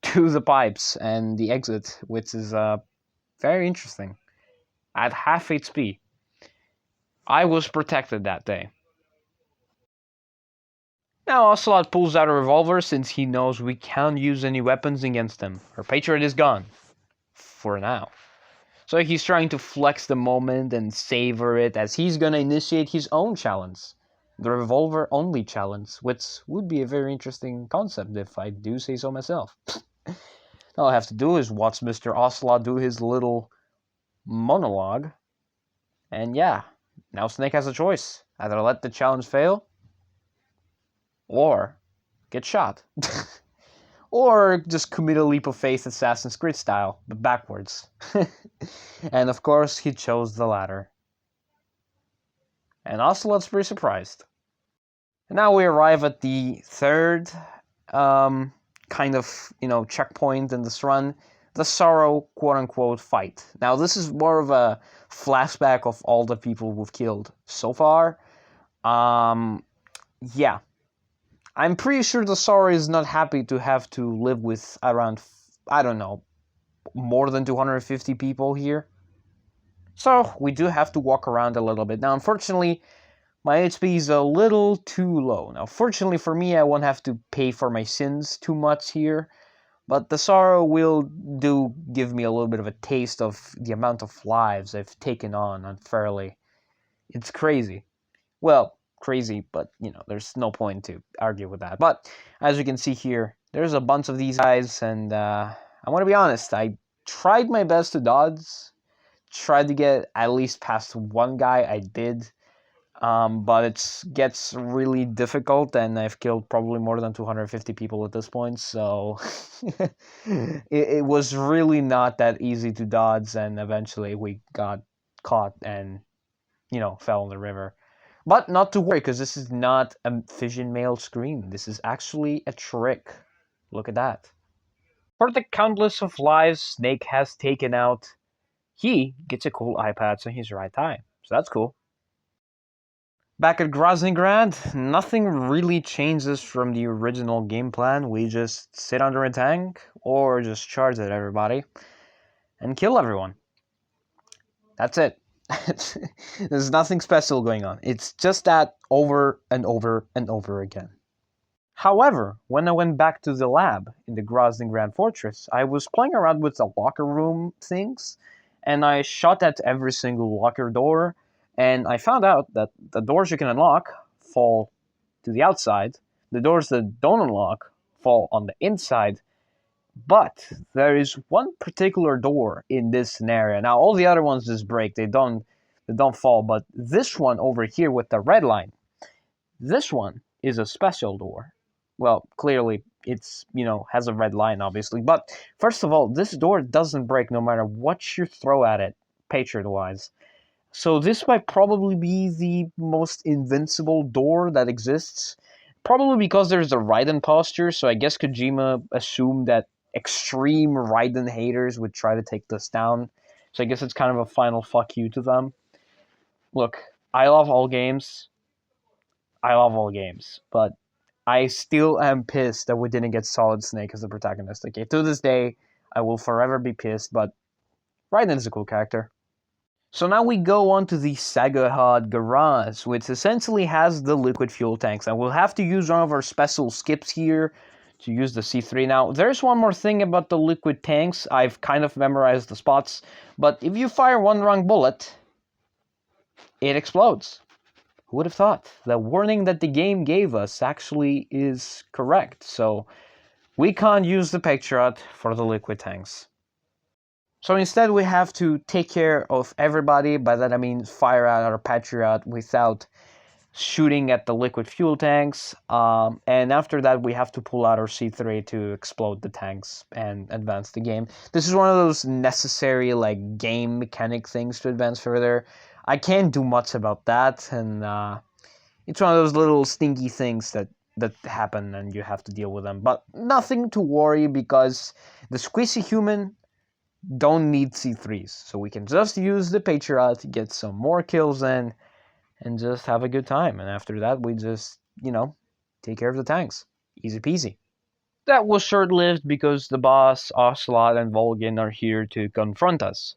to the pipes and the exit, which is very interesting. At half HP, I was protected that day. Now Ocelot pulls out a revolver since he knows we can't use any weapons against him. Our Patriot is gone. For now. So he's trying to flex the moment and savor it as he's gonna initiate his own challenge. The revolver only challenge, which would be a very interesting concept if I do say so myself. All I have to do is watch Mr. Ocelot do his little monologue. And yeah, now Snake has a choice. Either let the challenge fail, or get shot. Or just commit a leap of faith Assassin's Creed style, but backwards. And of course, he chose the latter. And Ocelot's pretty surprised. And now we arrive at the third kind of, checkpoint in this run, the Sorrow quote-unquote fight. Now this is more of a flashback of all the people we've killed so far. Yeah. I'm pretty sure the Sora is not happy to have to live with around, I don't know, more than 250 people here. So we do have to walk around a little bit. Now, unfortunately, my HP is a little too low. Now, fortunately for me, I won't have to pay for my sins too much here. But the sorrow will do give me a little bit of a taste of the amount of lives I've taken on unfairly. It's crazy. Well, crazy, but there's no point to argue with that. But as you can see here, there's a bunch of these guys, and I want to be honest, I tried my best to dodge, tried to get at least past one guy, I did, but it gets really difficult, and I've killed probably more than 250 people at this point, so it was really not that easy to dodge, and eventually we got caught and, fell in the river. But not to worry, because this is not a fission mail screen. This is actually a trick. Look at that. For the countless of lives Snake has taken out, he gets a cool eye patch on his right eye. So that's cool. Back at Groznygrad, nothing really changes from the original game plan. We just sit under a tank, or just charge at everybody, and kill everyone. That's it. There's nothing special going on. It's just that over and over and over again. However, when I went back to the lab in the Groznygrad Fortress, I was playing around with the locker room things, and I shot at every single locker door, and I found out that the doors you can unlock fall to the outside, the doors that don't unlock fall on the inside, but there is one particular door in this scenario. Now all the other ones just break, they don't fall, but this one over here with the red line, this one is a special door. Well, clearly it's, has a red line obviously, but first of all, this door doesn't break no matter what you throw at it, Patriot wise. So this might probably be the most invincible door that exists. Probably because there's a Raiden posture, so I guess Kojima assumed that extreme Raiden haters would try to take this down. So I guess it's kind of a final fuck you to them. Look, I love all games. But I still am pissed that we didn't get Solid Snake as the protagonist. Okay, to this day, I will forever be pissed, but Raiden is a cool character. So now we go on to the Saga Hod Garage, which essentially has the liquid fuel tanks. And we'll have to use one of our special skips here to use the C3. Now, there's one more thing about the liquid tanks. I've kind of memorized the spots, but if you fire one wrong bullet, it explodes. Who would have thought? The warning that the game gave us actually is correct. So we can't use the Patriot for the liquid tanks. So instead we have to take care of everybody. By that I mean fire at our Patriot without shooting at the liquid fuel tanks. And after that we have to pull out our C3 to explode the tanks and advance the game. This is one of those necessary game mechanic things to advance further. I can't do much about that, and it's one of those little stinky things that happen and you have to deal with them. But nothing to worry, because the squishy human don't need C3s, so we can just use the Patriot to get some more kills in and just have a good time. And after that we just, take care of the tanks. Easy peasy. That was short-lived because the boss, Ocelot, and Volgin are here to confront us.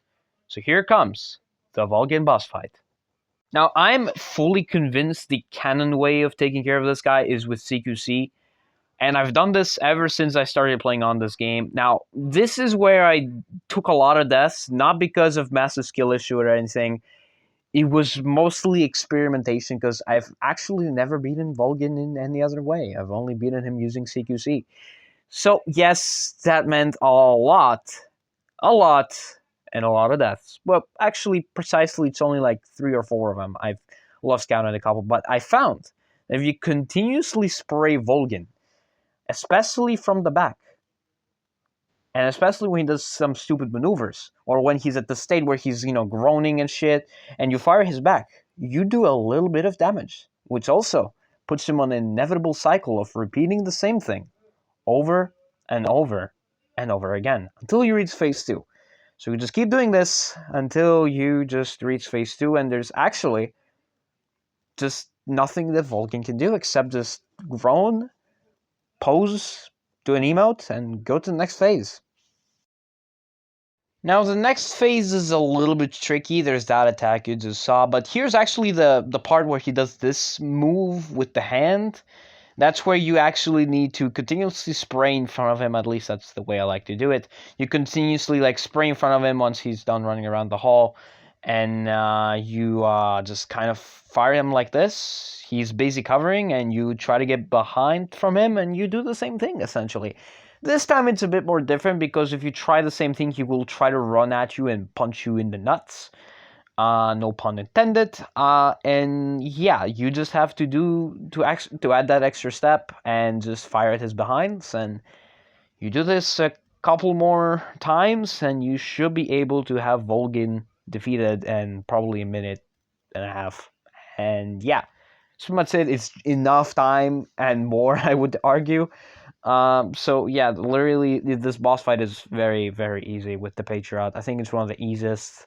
So here comes the Volgin boss fight. Now, I'm fully convinced the canon way of taking care of this guy is with CQC, and I've done this ever since I started playing on this game. Now, this is where I took a lot of deaths, not because of massive skill issue or anything. It was mostly experimentation, because I've actually never beaten Volgin in any other way. I've only beaten him using CQC. So, yes, that meant a lot, and a lot of deaths. Well, actually, precisely, it's only 3 or 4 of them. I've lost count on a couple, but I found that if you continuously spray Volgin, especially from the back, and especially when he does some stupid maneuvers, or when he's at the state where he's, groaning and shit, and you fire his back, you do a little bit of damage, which also puts him on an inevitable cycle of repeating the same thing over and over and over again until you reach phase 2. So you just keep doing this until you just reach phase 2, and there's actually just nothing that Volgin can do except just groan pose, do an emote, and go to the next phase. Now the next phase is a little bit tricky. There's that attack you just saw, but here's actually the part where he does this move with the hand. That's where you actually need to continuously spray in front of him. At least that's the way I like to do it. You continuously like spray in front of him once he's done running around the hall, and you just kind of fire him like this. He's busy covering, and you try to get behind from him, and you do the same thing essentially. This time it's a bit more different because if you try the same thing, he will try to run at you and punch you in the nuts. No pun intended. And yeah, you just have to to add that extra step and just fire at his behinds, and you do this a couple more times, and you should be able to have Volgin defeated in probably a minute and a half. And yeah, that's pretty much it. It's enough time and more, I would argue. So yeah, literally, this boss fight is very, very easy with the Patriot. I think it's one of the easiest.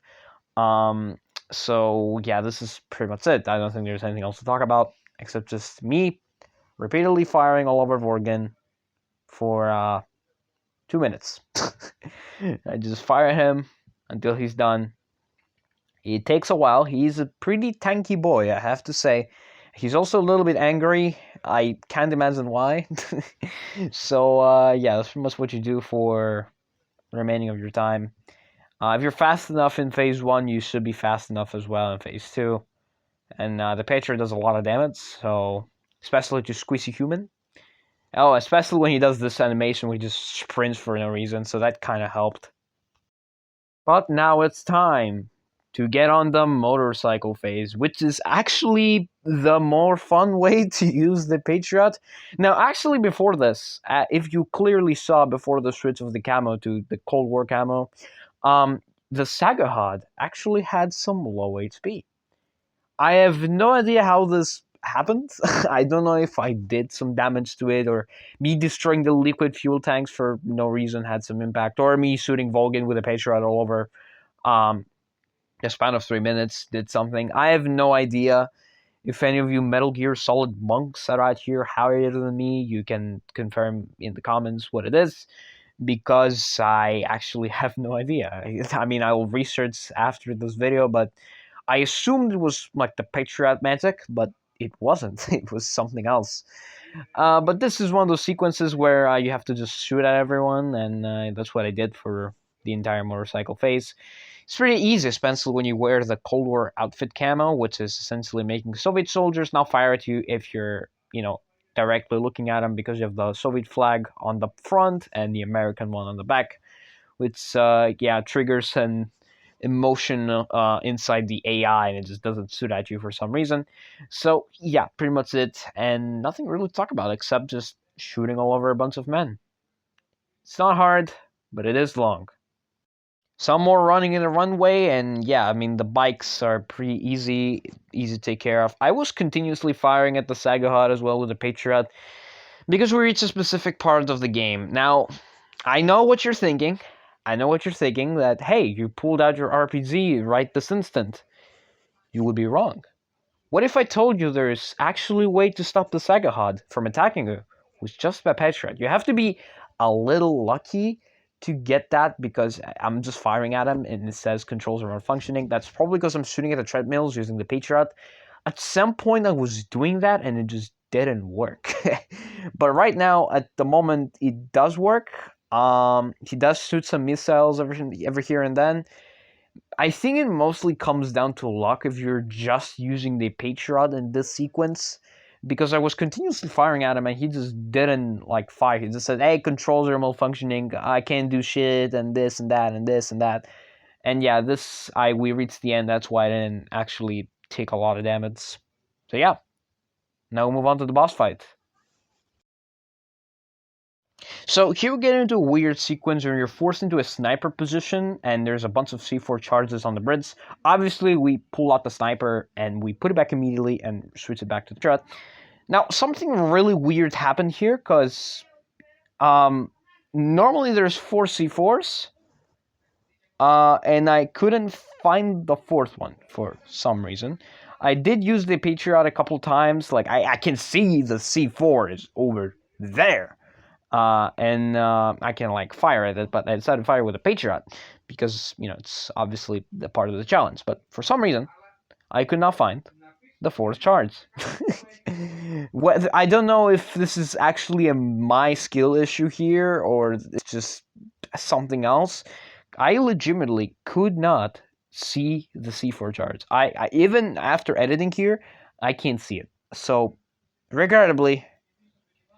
So yeah, this is pretty much it. I don't think there's anything else to talk about except just me repeatedly firing all over Vorgan for 2 minutes. I just fire him until he's done. It takes a while. He's a pretty tanky boy, I have to say. He's also a little bit angry. I can't imagine why. So yeah, that's pretty much what you do for the remaining of your time. If you're fast enough in phase 1, you should be fast enough as well in phase 2. And the Patriot does a lot of damage, so especially to Squeezy Human. Oh, especially when he does this animation where he just sprints for no reason, so that kind of helped. But now it's time to get on the motorcycle phase, which is actually the more fun way to use the Patriot. Now, actually, before this, if you clearly saw before the switch of the camo to the Cold War camo, the Saga HUD actually had some low HP. I have no idea how this happened. I don't know if I did some damage to it, or me destroying the liquid fuel tanks for no reason had some impact, or me shooting Volgin with a Patriot all over the span of 3 minutes did something. I have no idea. If any of you Metal Gear Solid monks are out here higher than me, you can confirm in the comments what it is, because I actually have no idea. I mean, I will research after this video, but I assumed it was like the Patriot magic, but it wasn't. It was something else. But this is one of those sequences where you have to just shoot at everyone, and that's what I did for the entire motorcycle phase. It's pretty easy, especially when you wear the Cold War outfit camo, which is essentially making Soviet soldiers now fire at you if you're, directly looking at them, because you have the Soviet flag on the front and the American one on the back, which, triggers an emotion inside the AI, and it just doesn't shoot at you for some reason. So, yeah, pretty much it, and nothing really to talk about except just shooting all over a bunch of men. It's not hard, but it is long. Some more running in the runway, and yeah, I mean, the bikes are pretty easy to take care of. I was continuously firing at the Saga HUD as well with the Patriot, because we reached a specific part of the game. Now, I know what you're thinking. That, hey, you pulled out your RPG right this instant. You would be wrong. What if I told you there's actually a way to stop the Saga HUD from attacking you with just a Patriot? You have to be a little lucky to get that, because I'm just firing at him and it says controls are malfunctioning. That's probably because I'm shooting at the treadmills using the Patriot. At some point I was doing that and it just didn't work. But right now, at the moment, it does work. He does shoot some missiles every here and then. I think it mostly comes down to luck if you're just using the Patriot in this sequence, because I was continuously firing at him and he just didn't fire. He just said, hey, controls are malfunctioning, I can't do shit, and this and that and this and that. And yeah, we reached the end. That's why I didn't actually take a lot of damage. So yeah, now we'll move on to the boss fight. So here we get into a weird sequence where you're forced into a sniper position and there's a bunch of C4 charges on the bridge. Obviously, we pull out the sniper and we put it back immediately and switch it back to the Patriot. Now, something really weird happened here, because normally there's 4 C4s, and I couldn't find the 4th one for some reason. I did use the Patriot a couple times. I can see the C4 is over there. I can like fire at it, but I decided to fire with a Patriot because it's obviously the part of the challenge. But for some reason, I could not find the fourth charge. I don't know if this is actually my skill issue here or it's just something else. I legitimately could not see the C4 charge. I even after editing here, I can't see it. So, regrettably,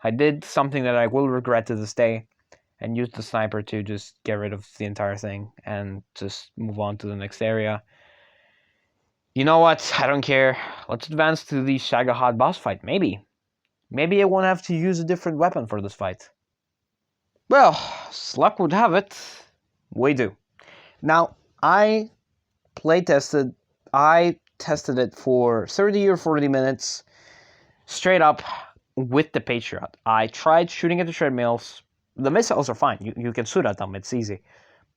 I did something that I will regret to this day and used the sniper to just get rid of the entire thing and just move on to the next area. You know what? I don't care. Let's advance to the Shagahad boss fight. Maybe. Maybe I won't have to use a different weapon for this fight. Well, as luck would have it, we do. Now, I tested it for 30 or 40 minutes straight up with the Patriot. I tried shooting at the treadmills. The missiles are fine. You can shoot at them. It's easy.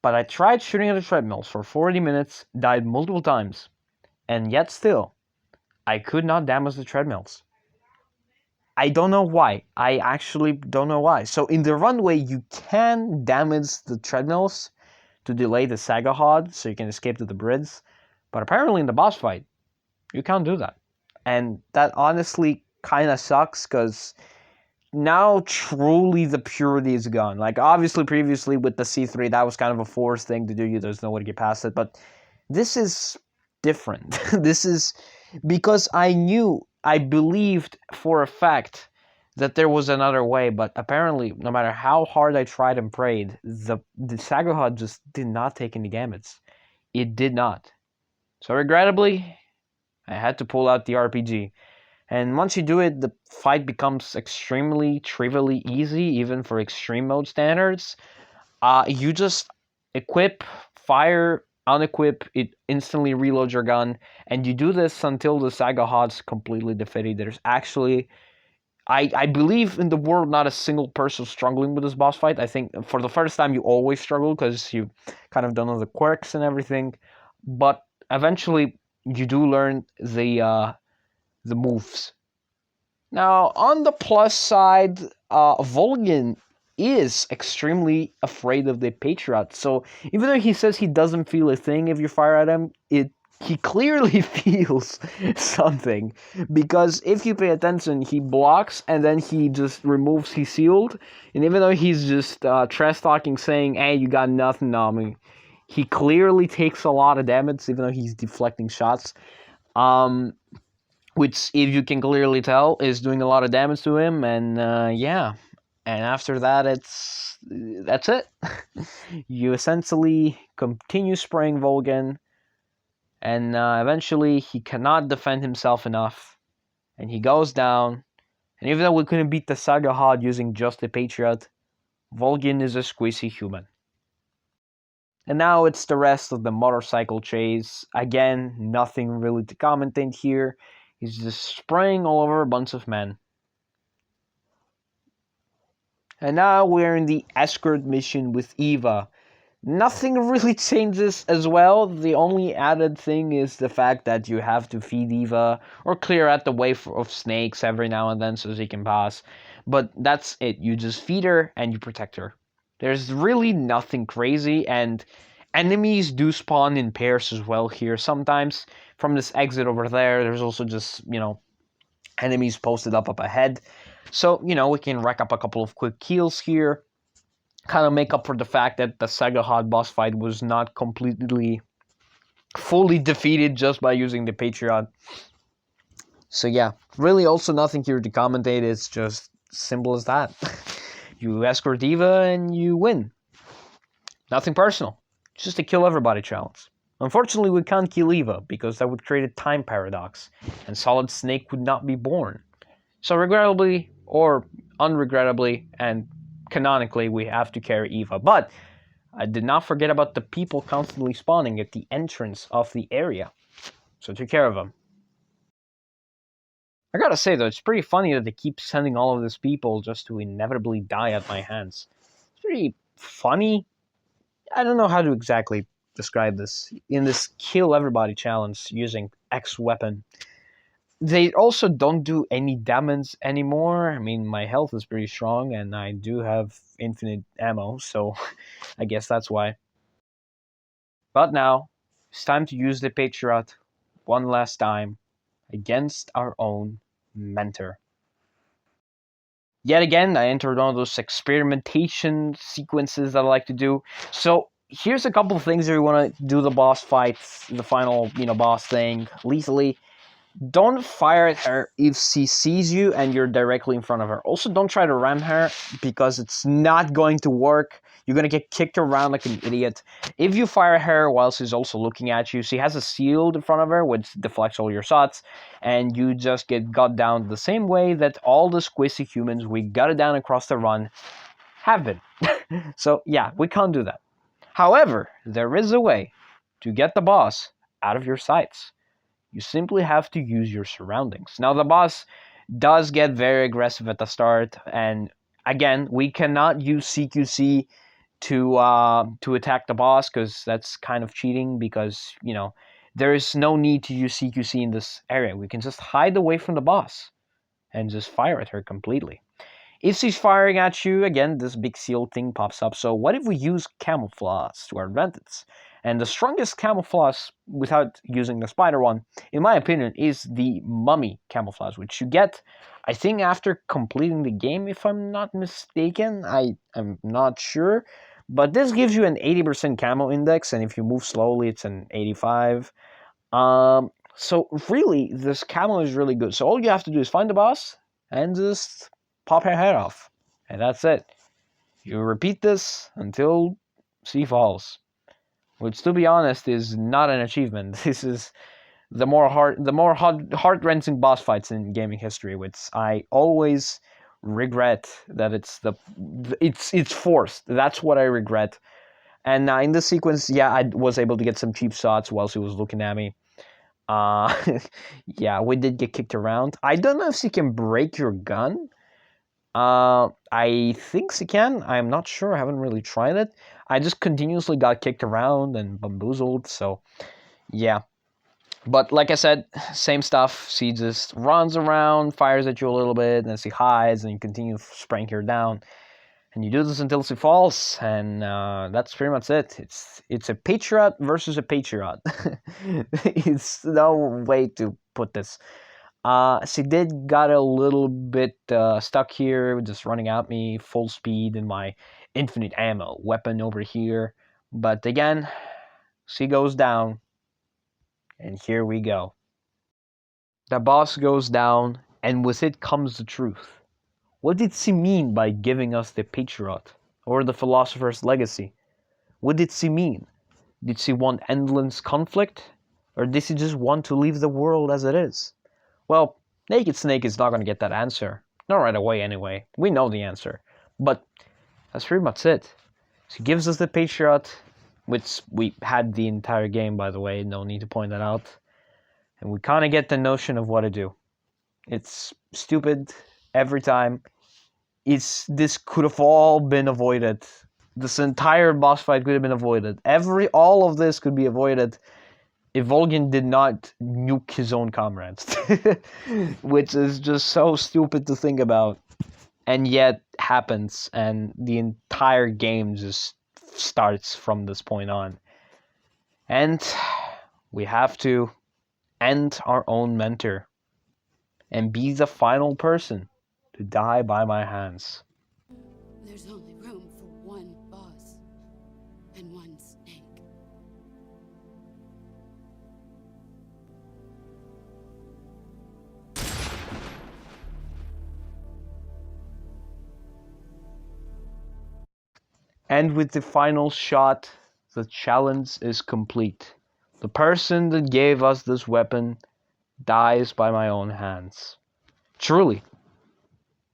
But I tried shooting at the treadmills for 40 minutes, died multiple times, and yet still, I could not damage the treadmills. I don't know why. I actually don't know why. So in the runway, you can damage the treadmills to delay the Saga Hod so you can escape to the bridge. But apparently in the boss fight, you can't do that. And that honestly kind of sucks because now truly the purity is gone. Like obviously previously with the C3, that was kind of a forced thing to do. There's no way to get past it. But this is different. This is because I believed for a fact that there was another way, but apparently, no matter how hard I tried and prayed, the Sagahod just did not take any damage. It did not. So regrettably, I had to pull out the RPG. And once you do it, the fight becomes extremely trivially easy, even for extreme mode standards. You just equip, fire, unequip, it instantly reloads your gun, and you do this until the Saga Hod's completely defeated. There's actually, I believe in the world, not a single person struggling with this boss fight. I think for the first time you always struggle because you kind of don't know the quirks and everything, but eventually you do learn the moves. Now, on the plus side, Volgin is extremely afraid of the Patriot. So even though he says he doesn't feel a thing if you fire at him, he clearly feels something. Because if you pay attention, he blocks and then he just removes his shield. And even though he's just trash talking, saying, "Hey, you got nothing on me," he clearly takes a lot of damage, even though he's deflecting shots. Which, if you can clearly tell, is doing a lot of damage to him, and yeah. And after that, that's it. You essentially continue spraying Volgan, and eventually he cannot defend himself enough, and he goes down. And even though we couldn't beat the Saga Hod using just the Patriot, Volgin is a squeezy human. And now it's the rest of the motorcycle chase. Again, nothing really to commentate here. He's just spraying all over a bunch of men. And now we're in the escort mission with Eva. Nothing really changes as well. The only added thing is the fact that you have to feed Eva or clear out the way of snakes every now and then so she can pass. But that's it. You just feed her and you protect her. There's really nothing crazy, and enemies do spawn in pairs as well here sometimes. From this exit over there, there's also just, enemies posted up ahead. So, we can rack up a couple of quick kills here. Kind of make up for the fact that the Saga Hod boss fight was not completely, fully defeated just by using the Patriot. So yeah, really also nothing here to commentate. It's just simple as that. You escort Eva and you win. Nothing personal. Just a kill everybody challenge. Unfortunately, we can't kill Eva, because that would create a time paradox, and Solid Snake would not be born. So regrettably, or unregrettably, and canonically, we have to carry Eva. But I did not forget about the people constantly spawning at the entrance of the area. So I took care of them. I gotta say though, it's pretty funny that they keep sending all of these people just to inevitably die at my hands. It's pretty funny. I don't know how to exactly describe this. In this kill everybody challenge using X weapon, they also don't do any damage anymore. I mean, my health is pretty strong, and I do have infinite ammo, so I guess that's why. But now, it's time to use the Patriot one last time against our own mentor. Yet again, I entered one of those experimentation sequences that I like to do. So here's a couple of things that we want to do the boss fights, the final, boss thing, lethally. Don't fire at her if she sees you and you're directly in front of her. Also, don't try to ram her because it's not going to work. You're going to get kicked around like an idiot. If you fire at her while she's also looking at you, she has a shield in front of her which deflects all your shots, and you just get got down the same way that all the squishy humans we got it down across the run have been. So, yeah, we can't do that. However, there is a way to get the boss out of your sights. You simply have to use your surroundings. Now, the boss does get very aggressive at the start, and again, we cannot use CQC to attack the boss because that's kind of cheating. Because there is no need to use CQC in this area. We can just hide away from the boss and just fire at her completely. If she's firing at you, again, this big seal thing pops up. So what if we use camouflage to our advantage? And the strongest camouflage, without using the spider one, in my opinion, is the mummy camouflage, which you get, I think, after completing the game, if I'm not mistaken. I am not sure. But this gives you an 80% camo index, and if you move slowly, it's an 85. So really, this camo is really good. So all you have to do is find the boss and just pop her head off. And that's it. You repeat this until she falls. Which, to be honest, is not an achievement. This is the more heart-wrenching boss fights in gaming history, which I always regret that it's forced. That's what I regret. And in this sequence, yeah, I was able to get some cheap shots while she was looking at me. Yeah, we did get kicked around. I don't know if she can break your gun. I think she can. I'm not sure. I haven't really tried it. I just continuously got kicked around and bamboozled. So, yeah. But like I said, same stuff. She just runs around, fires at you a little bit, and then she hides, and you continue spraying her down. And you do this until she falls, and that's pretty much it. It's a Patriot versus a Patriot. It's no way to put this. She did got a little bit stuck here, just running at me full speed in my infinite ammo weapon over here. But again, she goes down, and here we go. The boss goes down, and with it comes the truth. What did she mean by giving us the Patriot, or the Philosopher's Legacy? What did she mean? Did she want endless conflict, or did she just want to leave the world as it is? Well, Naked Snake is not going to get that answer. Not right away, anyway. We know the answer. But that's pretty much it. She gives us the Patriot, which we had the entire game, by the way. No need to point that out. And we kind of get the notion of what to do. It's stupid every time. This could have all been avoided. This entire boss fight could have been avoided. All of this could be avoided if Volgin did not nuke his own comrades. Which is just so stupid to think about. And yet happens, and the entire game just starts from this point on. And we have to end our own mentor and be the final person to die by my hands. There's only room for one boss and one snake. And with the final shot, the challenge is complete. The person that gave us this weapon dies by my own hands. Truly,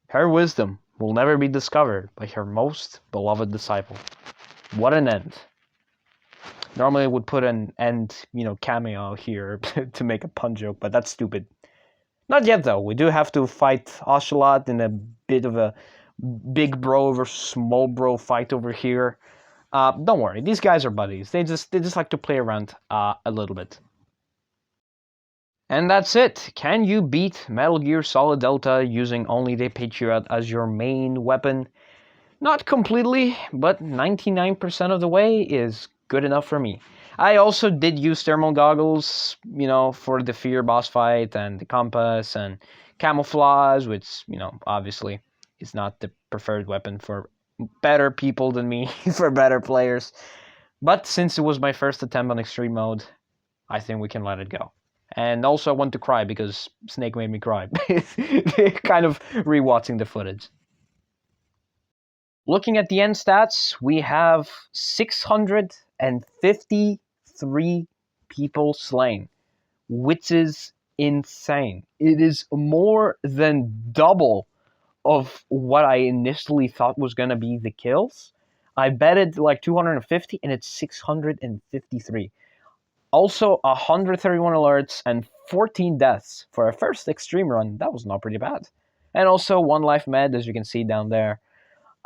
her wisdom will never be discovered by her most beloved disciple. What an end. Normally I would put an end, cameo here to make a pun joke, but that's stupid. Not yet though. We do have to fight Ocelot in a bit of a big bro versus small bro fight over here. Don't worry, these guys are buddies. They just like to play around a little bit. And that's it. Can you beat Metal Gear Solid Delta using only the Patriot as your main weapon? Not completely, but 99% of the way is good enough for me. I also did use thermal goggles, for the fear boss fight and the compass and camouflage, which, obviously is not the preferred weapon for better people than me, for better players. But since it was my first attempt on extreme mode, I think we can let it go. And also I want to cry because Snake made me cry. Kind of rewatching the footage. Looking at the end stats, we have 653 people slain, which is insane. It is more than double of what I initially thought was going to be the kills. I betted like 250 and it's 653. Also, 131 alerts and 14 deaths for a first extreme run. That was not pretty bad. And also 1 life med, as you can see down there.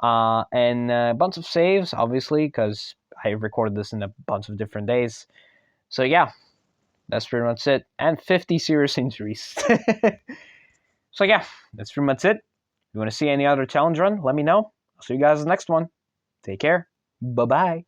And a bunch of saves, obviously, because I recorded this in a bunch of different days. So yeah, that's pretty much it. And 50 serious injuries. So yeah, that's pretty much it. If you want to see any other challenge run, let me know. I'll see you guys in the next one. Take care. Bye-bye.